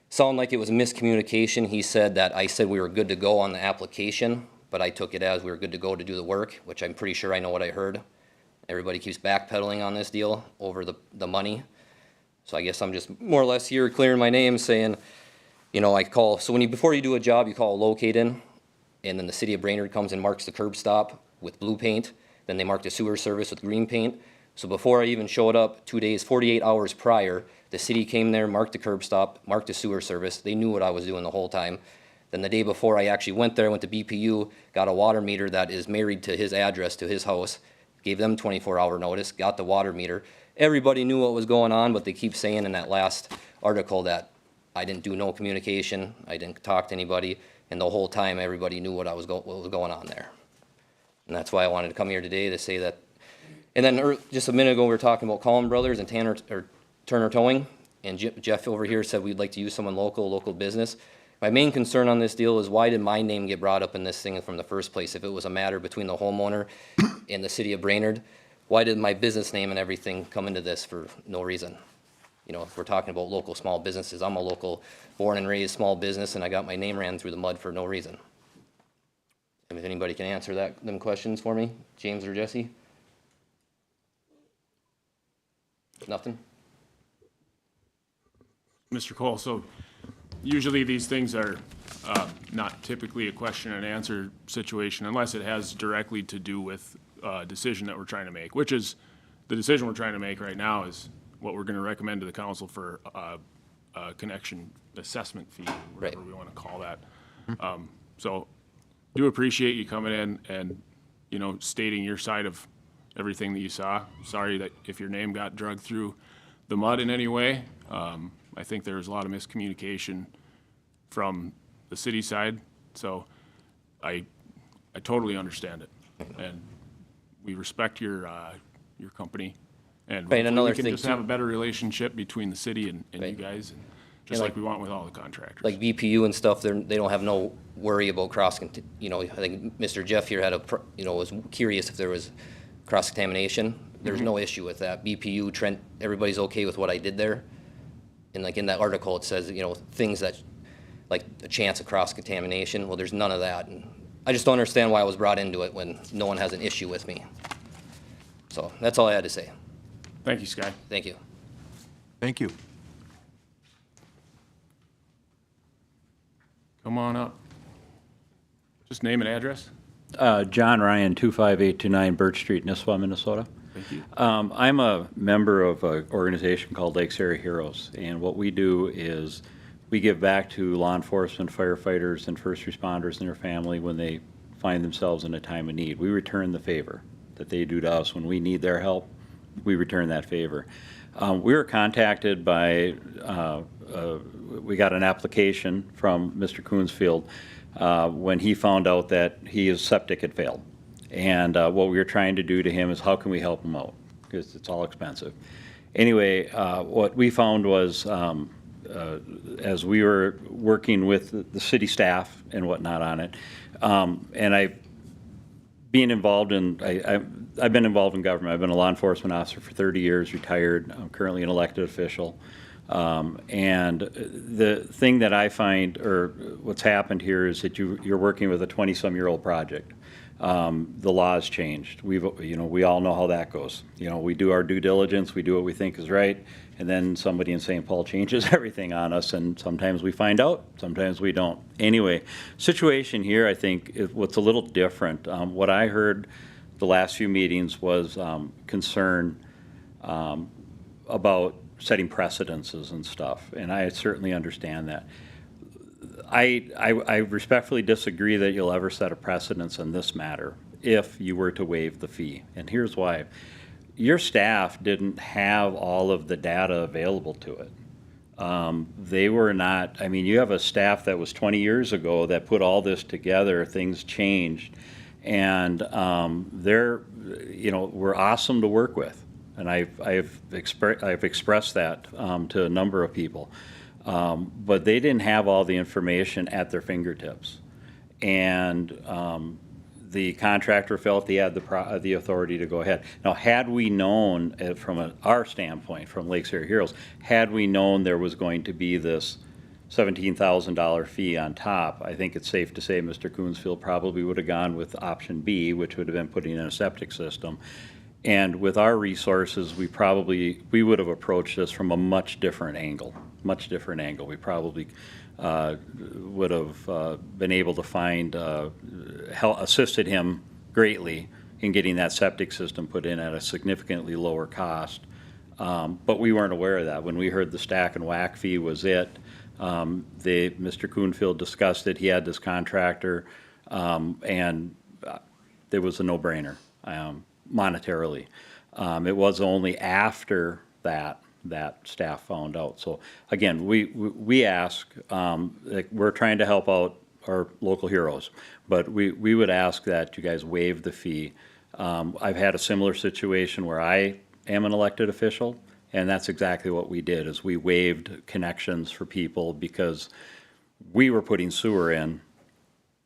sound like it was miscommunication. He said that I said we were good to go on the application, but I took it as we were good to go to do the work, which I'm pretty sure I know what I heard. Everybody keeps backpedaling on this deal over the money. So I guess I'm just more or less here clearing my name, saying, I call, so before you do a job, you call a locate in, and then the city of Brainerd comes and marks the curb stop with blue paint, then they mark the sewer service with green paint. So before I even showed up, 2 days, 48 hours prior, the city came there, marked the curb stop, marked the sewer service. They knew what I was doing the whole time. Then the day before I actually went there, I went to BPU, got a water meter that is married to his address, to his house, gave them 24-hour notice, got the water meter. Everybody knew what was going on, but they keep saying in that last article that I didn't do no communication, I didn't talk to anybody, and the whole time everybody knew what was going on there. And that's why I wanted to come here today to say that. And then just a minute ago, we were talking about Collin Brothers and Turner Towing, and Jeff over here said we'd like to use someone local business. My main concern on this deal is why did my name get brought up in this thing from the first place? If it was a matter between the homeowner and the city of Brainerd, why did my business name and everything come into this for no reason? If we're talking about local small businesses, I'm a local born and raised small business, and I got my name ran through the mud for no reason. And if anybody can answer them questions for me, James or Jesse? Nothing? Mr. Cole, so usually these things are not typically a question and answer situation unless it has directly to do with a decision that we're trying to make, which is the decision we're trying to make right now is what we're going to recommend to the council for a connection assessment fee, whatever Right. we want to call that. So do appreciate you coming in and, stating your side of everything that you saw. Sorry that if your name got dragged through the mud in any way. I think there was a lot of miscommunication from the city side, so I totally understand it. And we respect your company. And Right, and hopefully another we can thing just too- have a better relationship between the city and you Right. guys, and just And like we want with all the contractors. Like BPU and stuff, they don't have no worry about I think Mr. Jeff here had was curious if there was cross-contamination. There's no issue with that. BPU, Trent, everybody's okay with what I did there. And like in that article, it says, things that, like a chance of cross-contamination. Well, there's none of that. And I just don't understand why I was brought into it when no one has an issue with me. So that's all I had to say. Thank you, Sky. Thank you. Thank you. Come on up. Just name and address. John Ryan, 25829 Birch Street, Nisswa, Minnesota. Thank you. I'm a member of an organization called Lakes Area Heroes, and what we do is we give back to law enforcement, firefighters, and first responders and their family when they find themselves in a time of need. We return the favor that they do to us when we need their help. We return that favor. We were contacted by, we got an application from Mr. Coonsfield when he found out that his septic had failed. And what we were trying to do to him is how can we help him out? Because it's all expensive. Anyway, what we found was as we were working with the city staff and whatnot on it, and being involved in, I've been involved in government. I've been a law enforcement officer for 30 years, retired. I'm currently an elected official. And the thing that I find, or what's happened here, is that you're working with a 20-some-year-old project. The law's changed. We all know how that goes. We do our due diligence, we do what we think is right, and then somebody in St. Paul changes everything on us, and sometimes we find out, sometimes we don't. Anyway, situation here, I think, is what's a little different. What I heard the last few meetings was concern about setting precedences and stuff, and I certainly understand that. I respectfully disagree that you'll ever set a precedence in this matter if you were to waive the fee. And here's why. Your staff didn't have all of the data available to it. They were not, you have a staff that was 20 years ago that put all this together, things changed, and we're awesome to work with. And I've expressed that to a number of people. But they didn't have all the information at their fingertips. And the contractor felt he had the authority to go ahead. Now, had we known, from our standpoint, from Lakes Area Heroes, had we known there was going to be this $17,000 fee on top, I think it's safe to say Mr. Coonsfield probably would have gone with option B, which would have been putting in a septic system. And with our resources, we would have approached this from a much different angle. We probably would have been able to find, assisted him greatly in getting that septic system put in at a significantly lower cost. But we weren't aware of that. When we heard the stack and whack fee was it, Mr. Coonfield discussed it. He had this contractor, and it was a no-brainer monetarily. It was only after that staff found out. So again, we ask, we're trying to help out our local heroes, but we would ask that you guys waive the fee. I've had a similar situation where I am an elected official, and that's exactly what we did, is we waived connections for people because we were putting sewer in.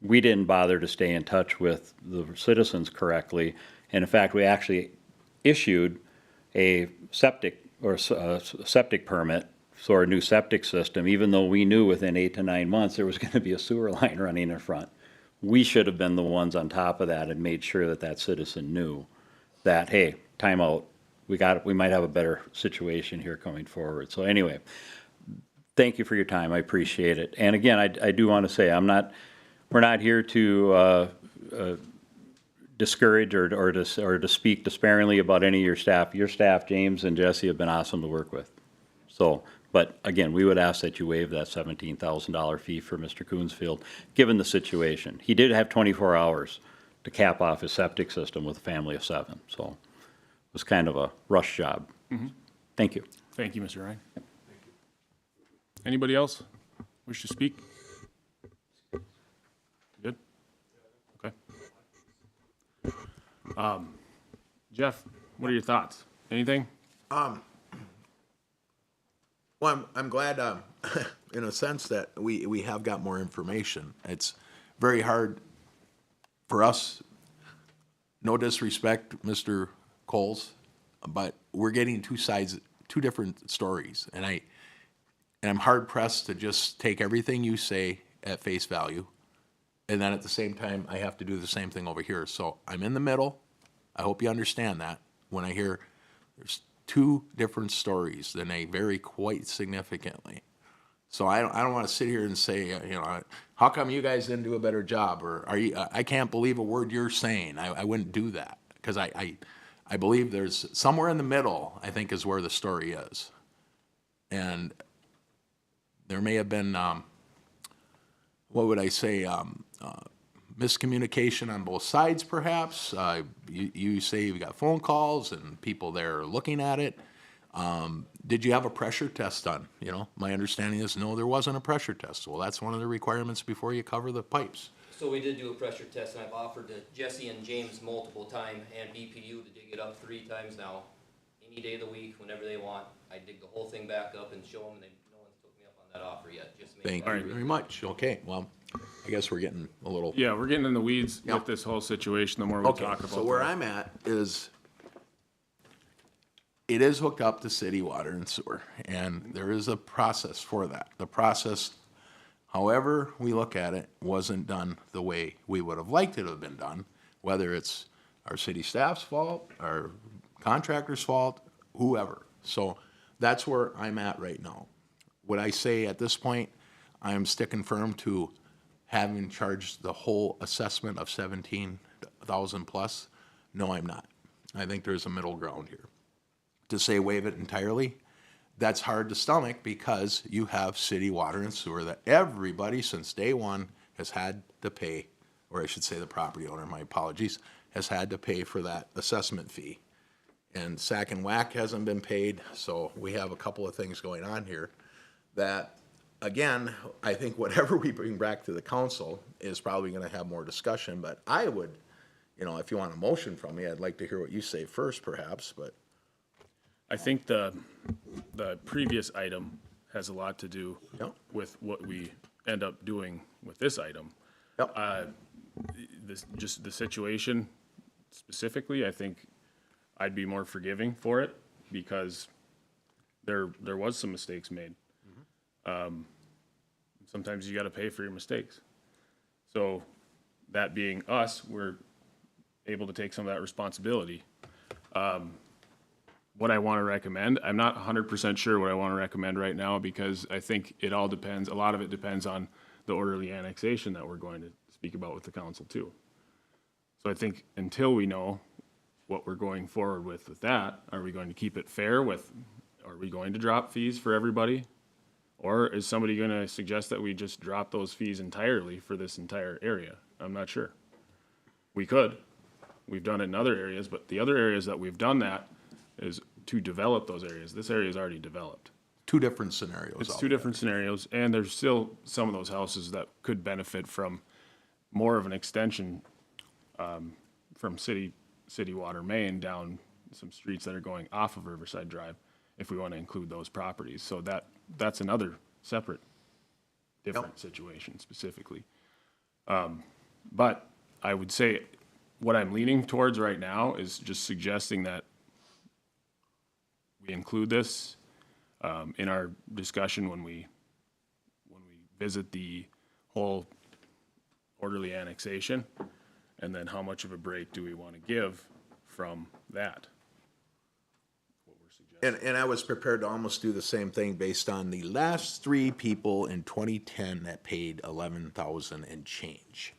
We didn't bother to stay in touch with the citizens correctly. And in fact, we actually issued a septic permit for a new septic system, even though we knew within 8 to 9 months there was going to be a sewer line running in front. We should have been the ones on top of that and made sure that citizen knew that, hey, time out, we might have a better situation here coming forward. So anyway, thank you for your time. I appreciate it. And again, I do want to say we're not here to discourage or to speak disparagingly about any of your staff. Your staff, James and Jesse, have been awesome to work with. So, but again, we would ask that you waive that $17,000 fee for Mr. Coonsfield, given the situation. He did have 24 hours to cap off his septic system with a family of 7. So it was kind of a rush job. Mm-hmm. Thank you. Thank you, Mr. Ryan. Anybody else wish to speak? Good? Okay. Jeff, what are your thoughts? Anything? Well, I'm glad, in a sense, that we have got more information. It's very hard for us, no disrespect, Mr. Coles, but we're getting two different stories. And I'm hard pressed to just take everything you say at face value. And then at the same time, I have to do the same thing over here. So I'm in the middle. I hope you understand that. When I hear there's two different stories, then they vary quite significantly. So I don't want to sit here and say, how come you guys didn't do a better job? Or are you, I can't believe a word you're saying. I wouldn't do that. Because I believe there's somewhere in the middle, I think, is where the story is. And there may have been, what would I say, miscommunication on both sides, perhaps. You say you've got phone calls and people there looking at it. Did you have a pressure test done? You know, my understanding is no, there wasn't a pressure test. Well, that's one of the requirements before you cover the pipes. So we did do a pressure test, and I've offered to Jesse and James multiple times and BPU to dig it up 3 times now. Any day of the week, whenever they want, I dig the whole thing back up and show them. No one's took me up on that offer yet. Just make Thank you very much. Okay, well, I guess we're getting a little. Yeah, we're getting in the weeds Yep. with this whole situation the more we Okay, talk about so where this. I'm at is, it is hooked up to city water and sewer, and there is a process for that. The process, however we look at it, wasn't done the way we would have liked it to have been done, whether it's our city staff's fault, our contractor's fault, whoever. So that's where I'm at right now. Would I say at this point, I am sticking firm to having charged the whole assessment of 17,000 plus? No, I'm not. I think there's a middle ground here. To say waive it entirely, that's hard to stomach because you have city water and sewer that everybody since day one has had to pay, or I should say the property owner, my apologies, has had to pay for that assessment fee. And Sack and Whack hasn't been paid, so we have a couple of things going on here that, again, I think whatever we bring back to the council is probably gonna have more discussion, but I would, you know, if you want a motion from me, I'd like to hear what you say first perhaps, but. I think the previous item has a lot to do Yep. with what we end up doing with this item. Yep. Just the situation specifically, I think I'd be more forgiving for it because there was some mistakes made. Sometimes you gotta pay for your mistakes. So that being us, we're able to take some of that responsibility. What I want to recommend, I'm not 100% sure what I want to recommend right now because I think it all depends, a lot of it depends on the orderly annexation that we're going to speak about with the council too. So I think until we know what we're going forward with that, are we going to keep it fair with, are we going to drop fees for everybody? Or is somebody going to suggest that we just drop those fees entirely for this entire area? I'm not sure. We could. We've done it in other areas, but the other areas that we've done that is to develop those areas. This area is already developed. Two different scenarios. It's two different scenarios, and there's still some of those houses that could benefit from more of an extension from city water main down some streets that are going off of Riverside Drive, if we want to include those properties. So that's another separate, different situation specifically. But I would say what I'm leaning towards right now is just suggesting that we include this in our discussion when we visit the whole orderly annexation, and then how much of a break do we want to give from that? What we're suggesting. And I was prepared to almost do the same thing based on the last 3 people in 2010 that paid 11,000 and change.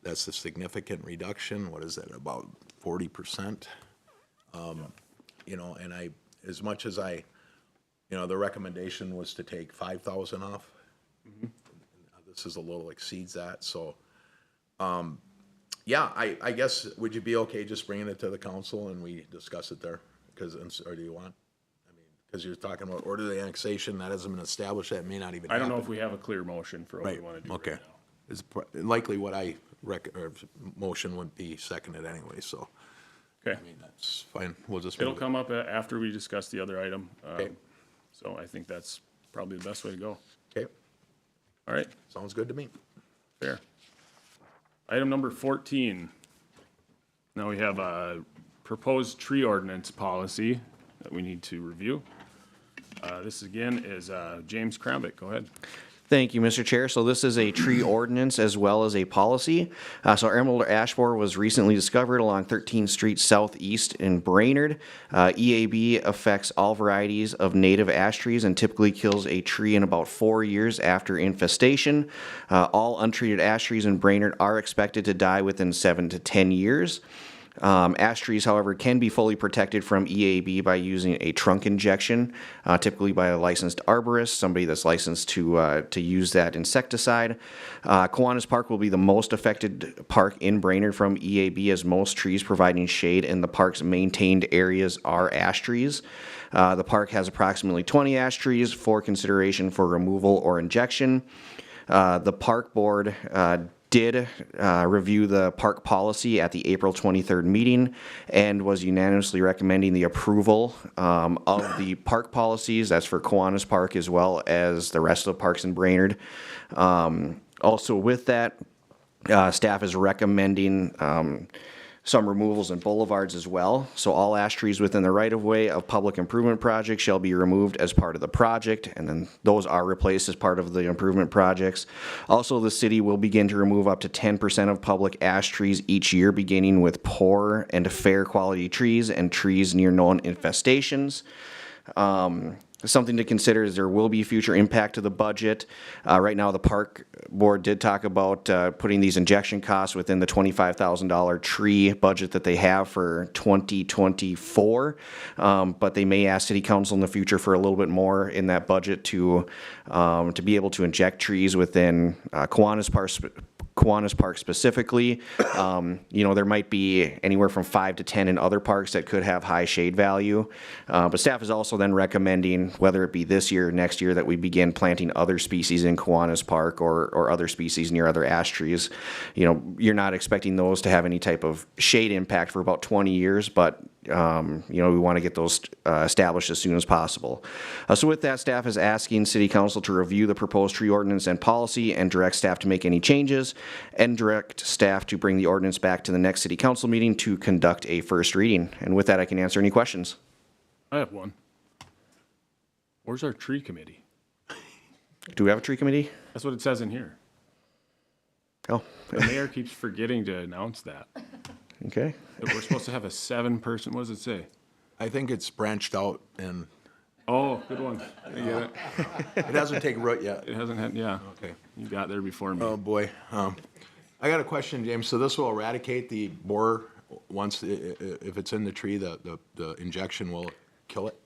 That's a significant reduction. What is that, about 40%? You know, and as much as you know, the recommendation was to take 5,000 off. This is a little exceeds that, so, yeah, I guess, would you be okay just bringing it to the council and we discuss it there? Or do you want? I mean, because you're talking about orderly annexation, that hasn't been established, that may not even I happen. don't know if we have a clear motion for what we want to do right Okay. now. It's likely what I or motion would be seconded anyway, so, Okay, I mean, that's fine, we'll just. it'll move it. come up after we discuss the other item. Okay. So I think that's probably the best way to go. Okay, All right, sounds good to me. fair. Item number 14. Now we have a proposed tree ordinance policy that we need to review. This again is James Krambick. Go ahead. Thank you, Mr. Chair. So this is a tree ordinance as well as a policy. So emerald ash borer was recently discovered along 13th Street Southeast in Brainerd. EAB affects all varieties of native ash trees and typically kills a tree in about 4 years after infestation. All untreated ash trees in Brainerd are expected to die within 7 to 10 years. Ash trees, however, can be fully protected from EAB by using a trunk injection, typically by a licensed arborist, somebody that's licensed to use that insecticide. Kiwanis Park will be the most affected park in Brainerd from EAB, as most trees providing shade in the park's maintained areas are ash trees. The park has approximately 20 ash trees for consideration for removal or injection. The park board did review the park policy at the April 23rd meeting and was unanimously recommending the approval of the park policies. That's for Kiwanis Park as well as the rest of the parks in Brainerd. Also with that, staff is recommending some removals in boulevards as well. So all ash trees within the right-of-way of public improvement projects shall be removed as part of the project, and then those are replaced as part of the improvement projects. Also, the city will begin to remove up to 10% of public ash trees each year, beginning with poor and fair quality trees and trees near known infestations. Something to consider is there will be future impact to the budget. Right now, the park board did talk about putting these injection costs within the $25,000 tree budget that they have for 2024. But they may ask city council in the future for a little bit more in that budget to be able to inject trees within Kiwanis Park specifically. There might be anywhere from 5 to 10 in other parks that could have high shade value. But staff is also then recommending, whether it be this year or next year, that we begin planting other species in Kiwanis Park or other species near other ash trees. You're not expecting those to have any type of shade impact for about 20 years, but we want to get those established as soon as possible. So with that, staff is asking City Council to review the proposed tree ordinance and policy and direct staff to make any changes, and direct staff to bring the ordinance back to the next City Council meeting to conduct a first reading. And with that, I can answer any questions. I have one. Where's our tree committee? Do we have a tree committee? That's what it says in here. Oh, The mayor keeps forgetting to announce that. okay. That we're supposed to have a 7-person, what does it say? I think it's branched out and Oh, good one. You get it? it hasn't taken root yet. It hasn't had, yeah. Okay. You got there before me. Oh, boy. I got a question, James. So this will eradicate the borer once, if it's in the tree, the injection will kill it?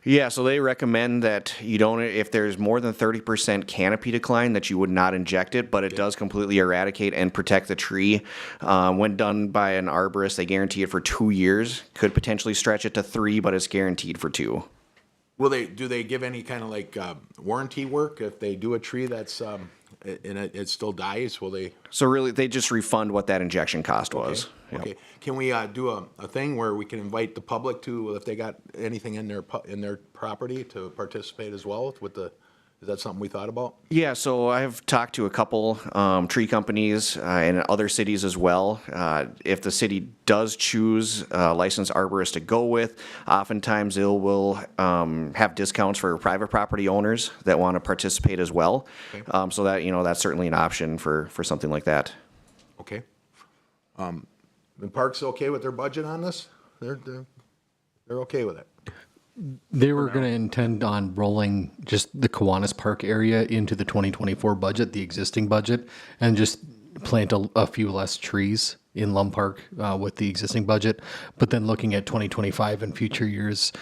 Yeah, so they recommend that you don't, if there's more than 30% canopy decline, that you would not inject it, but it does completely eradicate and protect the tree. When done by an arborist, they guarantee it for 2 years. Could potentially stretch it to 3, but it's guaranteed for 2. Do they give any kind of warranty work if they do a tree that's, and it still dies? Will they? So really, they just refund what that injection cost was. Yep. Okay. Can we do a thing where we can invite the public to, if they got anything in their property, to participate as well with the? Is that something we thought about? Yeah, so I've talked to a couple tree companies in other cities as well. If the city does choose a licensed arborist to go with, oftentimes it will have discounts for private property owners that want to participate as well. Okay. So that, that's certainly an option for something like that. Okay. The park's okay with their budget on this? They're okay with it. They were going to intend on rolling just the Kiwanis Park area into the 2024 budget, the existing budget, and just plant a few less trees in Lum Park with the existing budget. But then looking at 2025 and future years,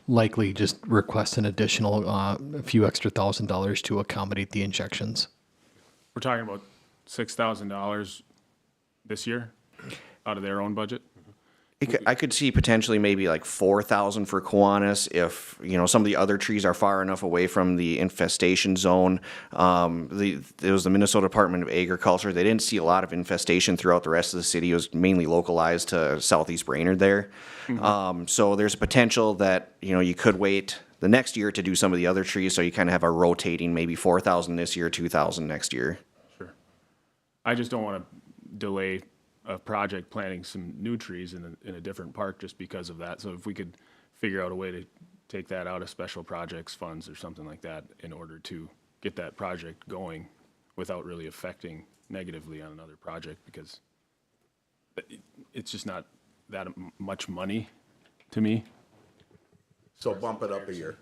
likely just request an additional a few extra $1,000 to accommodate the injections. We're talking about $6,000 this year out of their own budget? I could see potentially maybe like 4,000 for Kiwanis if, some of the other trees are far enough away from the infestation zone. It was the Minnesota Department of Agriculture. They didn't see a lot of infestation throughout the rest of the city. It was mainly localized to southeast Brainerd there. So there's a potential that, you could wait the next year to do some of the other trees. So you kind of have a rotating, maybe 4,000 this year, 2,000 next year. Sure. I just don't want to delay a project planting some new trees in a different park just because of that. So if we could figure out a way to take that out of special projects funds or something like that in order to get that project going without really affecting negatively on another project, because it's just not that much money to me. So bump it up a year.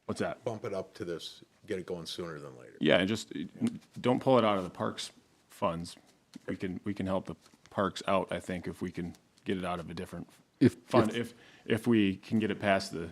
What's that? Bump it up to this, get it going sooner than later. Yeah, and just don't pull it out of the parks funds. We can help the parks out, I think, if we can get it out of a different fund, if we can get it past the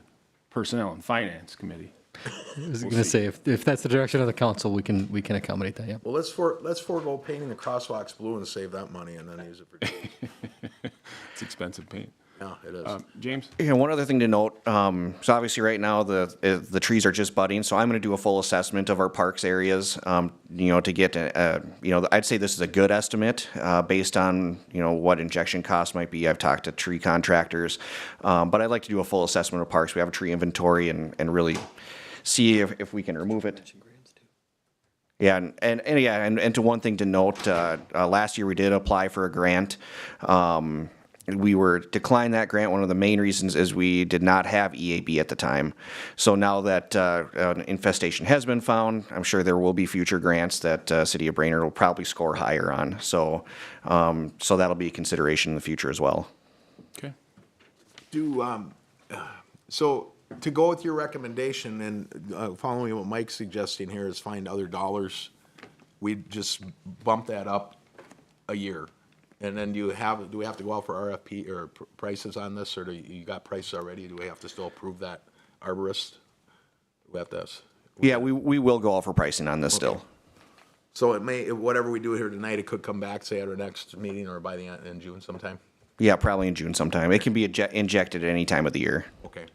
Personnel and Finance Committee. I was going to say, if that's the direction of the council, we can accommodate that, yeah. Well, let's forego painting the crosswalks blue and save that money and then use it for trees. It's expensive paint. Yeah, it is. James? Yeah, one other thing to note, so obviously right now the trees are just budding, so I'm going to do a full assessment of our parks areas, to get, I'd say this is a good estimate based on, what injection costs might be. I've talked to tree contractors, but I'd like to do a full assessment of parks. We have a tree inventory and really see if we can remove it. Yeah, and to one thing to note, last year we did apply for a grant. We were declined that grant. One of the main reasons is we did not have EAB at the time. So now that an infestation has been found, I'm sure there will be future grants that City of Brainerd will probably score higher on. So that'll be a consideration in the future as well. Okay. So to go with your recommendation and following what Mike's suggesting here is find other dollars, we just bump that up a year. And then do we have to go out for RFP or prices on this, or do you got prices already? Do we have to still approve that arborist? We have to. Yeah, we will go out for pricing on this still. So it may, whatever we do here tonight, it could come back, say, at our next meeting or by the end, in June sometime? Yeah, probably in June sometime. It can be injected at any time of the year. Okay.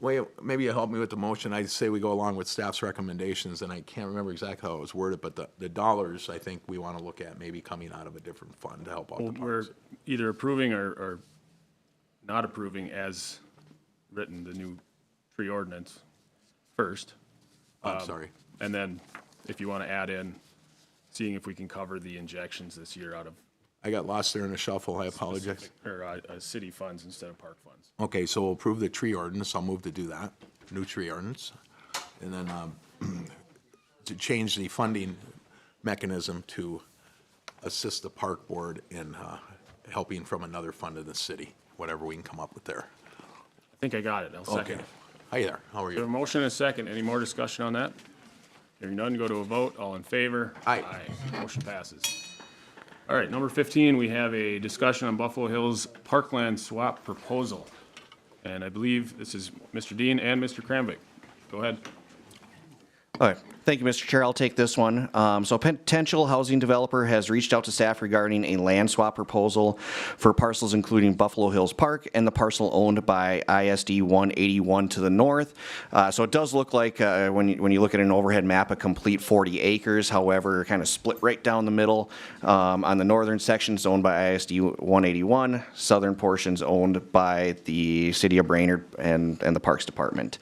Wait, maybe you help me with the motion. I say we go along with staff's recommendations, and I can't remember exactly how it was worded, but the dollars, I think we want to look at maybe coming out of a different fund to help out the We're parks. either approving or not approving as written, the new tree ordinance first. I'm sorry. And then if you want to add in, seeing if we can cover the injections this year out of I got lost there in the shuffle. I apologize. or city funds instead of park funds. Okay, so we'll approve the tree ordinance. I'll move to do that, new tree ordinance. And then to change the funding mechanism to assist the park board in helping from another fund of the city, whatever we can come up with there. I think I got it. I'll second it. Hi there, how are We have a you? motion and a second. Any more discussion on that? Hearing none, go to a vote. All in favor? Aye. Motion passes. All right, number 15, we have a discussion on Buffalo Hills Parkland swap proposal. And I believe this is Mr. Dean and Mr. Kramvik. Go ahead. All right. Thank you, Mr. Chair. I'll take this one. So a potential housing developer has reached out to staff regarding a land swap proposal for parcels including Buffalo Hills Park and the parcel owned by ISD 181 to the north. So it does look like, when you look at an overhead map, a complete 40 acres. However, kind of split right down the middle. On the northern sections owned by ISD 181, southern portions owned by the City of Brainerd and the Parks Department.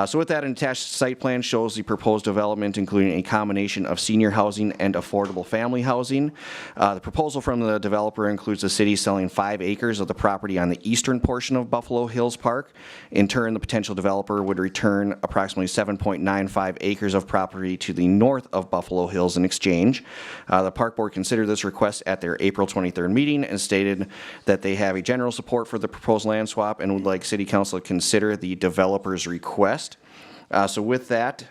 So with that, an attached site plan shows the proposed development, including a combination of senior housing and affordable family housing. The proposal from the developer includes the city selling 5 acres of the property on the eastern portion of Buffalo Hills Park. In turn, the potential developer would return approximately 7.95 acres of property to the north of Buffalo Hills in exchange. The park board considered this request at their April 23rd meeting and stated that they have a general support for the proposed land swap and would like city council to consider the developer's request. So with that,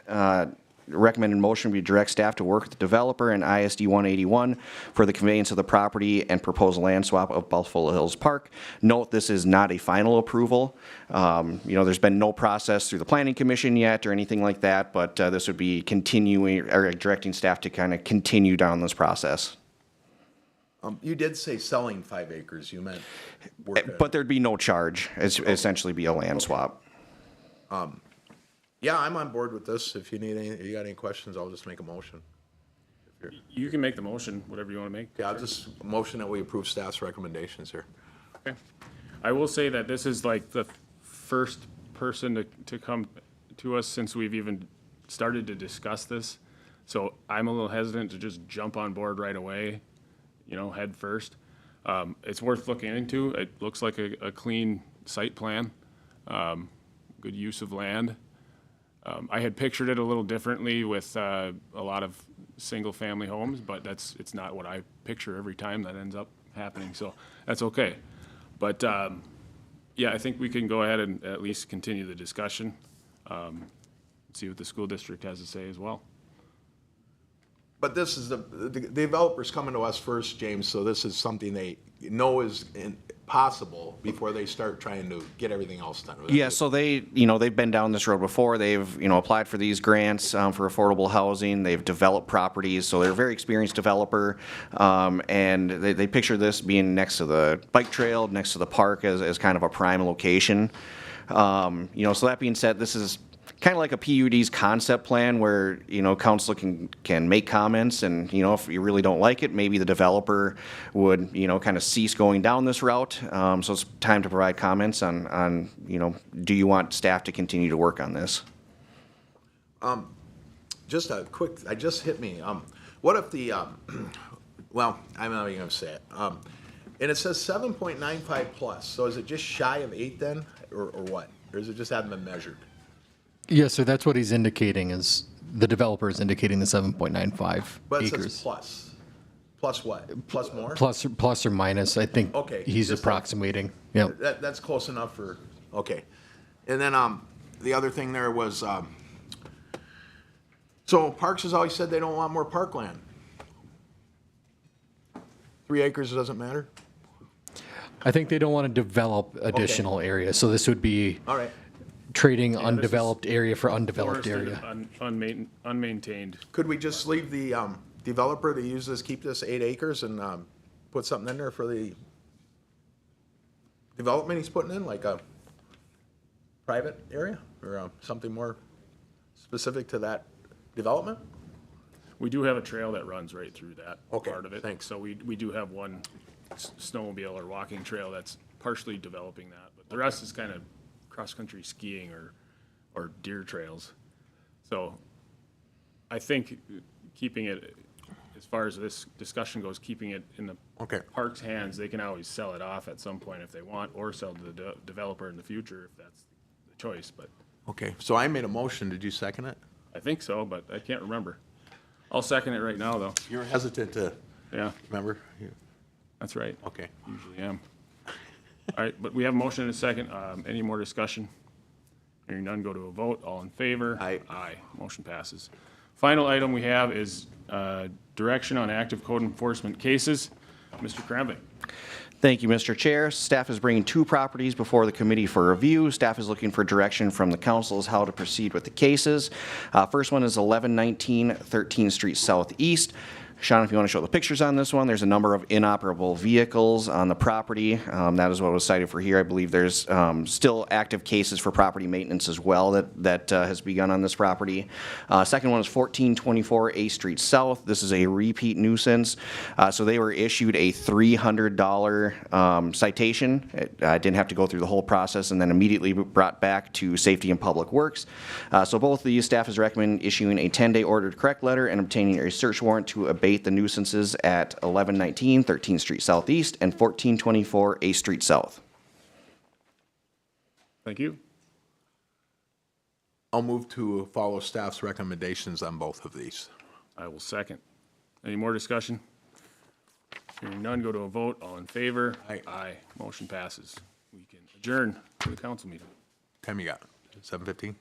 recommended motion would be direct staff to work with the developer and ISD 181 for the conveyance of the property and proposed land swap of Buffalo Hills Park. Note, this is not a final approval. There's been no process through the planning commission yet or anything like that, but this would be continuing or directing staff to kind of continue down this process. You did say selling 5 acres, you meant. But there'd be no charge. It's essentially be a land swap. Yeah, I'm on board with this. If you got any questions, I'll just make a motion. You can make the motion, whatever you want to make. Yeah, I'll just motion that we approve staff's recommendations here. Okay. I will say that this is like the first person to come to us since we've even started to discuss this. So I'm a little hesitant to just jump on board right away, head first. It's worth looking into. It looks like a clean site plan, good use of land. I had pictured it a little differently with a lot of single-family homes, but it's not what I picture every time that ends up happening, so that's okay. But, yeah, I think we can go ahead and at least continue the discussion, see what the school district has to say as well. But this is the developers coming to us first, James, so this is something they know is possible before they start trying to get everything else done. Yeah, so they've been down this road before. They've, applied for these grants for affordable housing. They've developed properties, so they're a very experienced developer. And they picture this being next to the bike trail, next to the park as kind of a prime location. So that being said, this is kind of like a PUD's concept plan where, council can make comments and, if you really don't like it, maybe the developer would, kind of cease going down this route. So it's time to provide comments on, do you want staff to continue to work on this? Just a quick, I just hit me. What if the, well, I'm not even gonna say it. And it says 7.95 plus, so is it just shy of 8 then, or what? Or is it just haven't been measured? Yeah, so that's what he's indicating is, the developer is indicating the 7.95 But it acres. says plus. Plus what? Plus more? Plus or minus, I think Okay, he's just like- approximating. Yep. That's close enough for, okay. And then, the other thing there was, so Parks has always said they don't want more parkland. 3 acres doesn't matter? I think they don't want to develop additional areas, so this would be All right. trading this is undeveloped area for undeveloped Forested, area. unmaintained. Could we just leave the, developer to use this, keep this 8 acres and, put something in there for the development he's putting in, like a private area? Or, something more specific to that development? We do have a trail that runs right through that Okay, part of it. thanks. So we do have one snowmobile or walking trail that's partially developing that, but the rest is kind of cross-country skiing or deer trails. So I think keeping it, as far as this discussion goes, keeping it in the Okay. park's hands, they can always sell it off at some point if they want, or sell to the developer in the future if that's the choice, but Okay, so I made a motion. Did you second it? I think so, but I can't remember. I'll second it right now, though. You're hesitant to, Yeah, remember? that's right. Okay. Usually am. All right, but we have a motion and a second. Any more discussion? Hearing none, go to a vote. All in favor? Aye. Aye. Motion passes. Final item we have is direction on active code enforcement cases. Mr. Kramvik. Thank you, Mr. Chair. Staff is bringing 2 properties before the committee for review. Staff is looking for direction from the council as how to proceed with the cases. First one is 1119 13th Street Southeast. Sean, if you want to show the pictures on this one, there's a number of inoperable vehicles on the property. That is what was cited for here. I believe there's still active cases for property maintenance as well that has begun on this property. Second one is 1424 A Street South. This is a repeat nuisance. So they were issued a $300 citation. It didn't have to go through the whole process and then immediately brought back to Safety and Public Works. So both of these, staff is recommending issuing a 10-day order to correct letter and obtaining a search warrant to abate the nuisances at 1119 13th Street Southeast and 1424 A Street South. Thank you. I'll move to follow staff's recommendations on both of these. I will second. Any more discussion? Hearing none, go to a vote. All in favor? Aye. Aye. Motion passes. We can adjourn to the council meeting. Time you got? 7:15?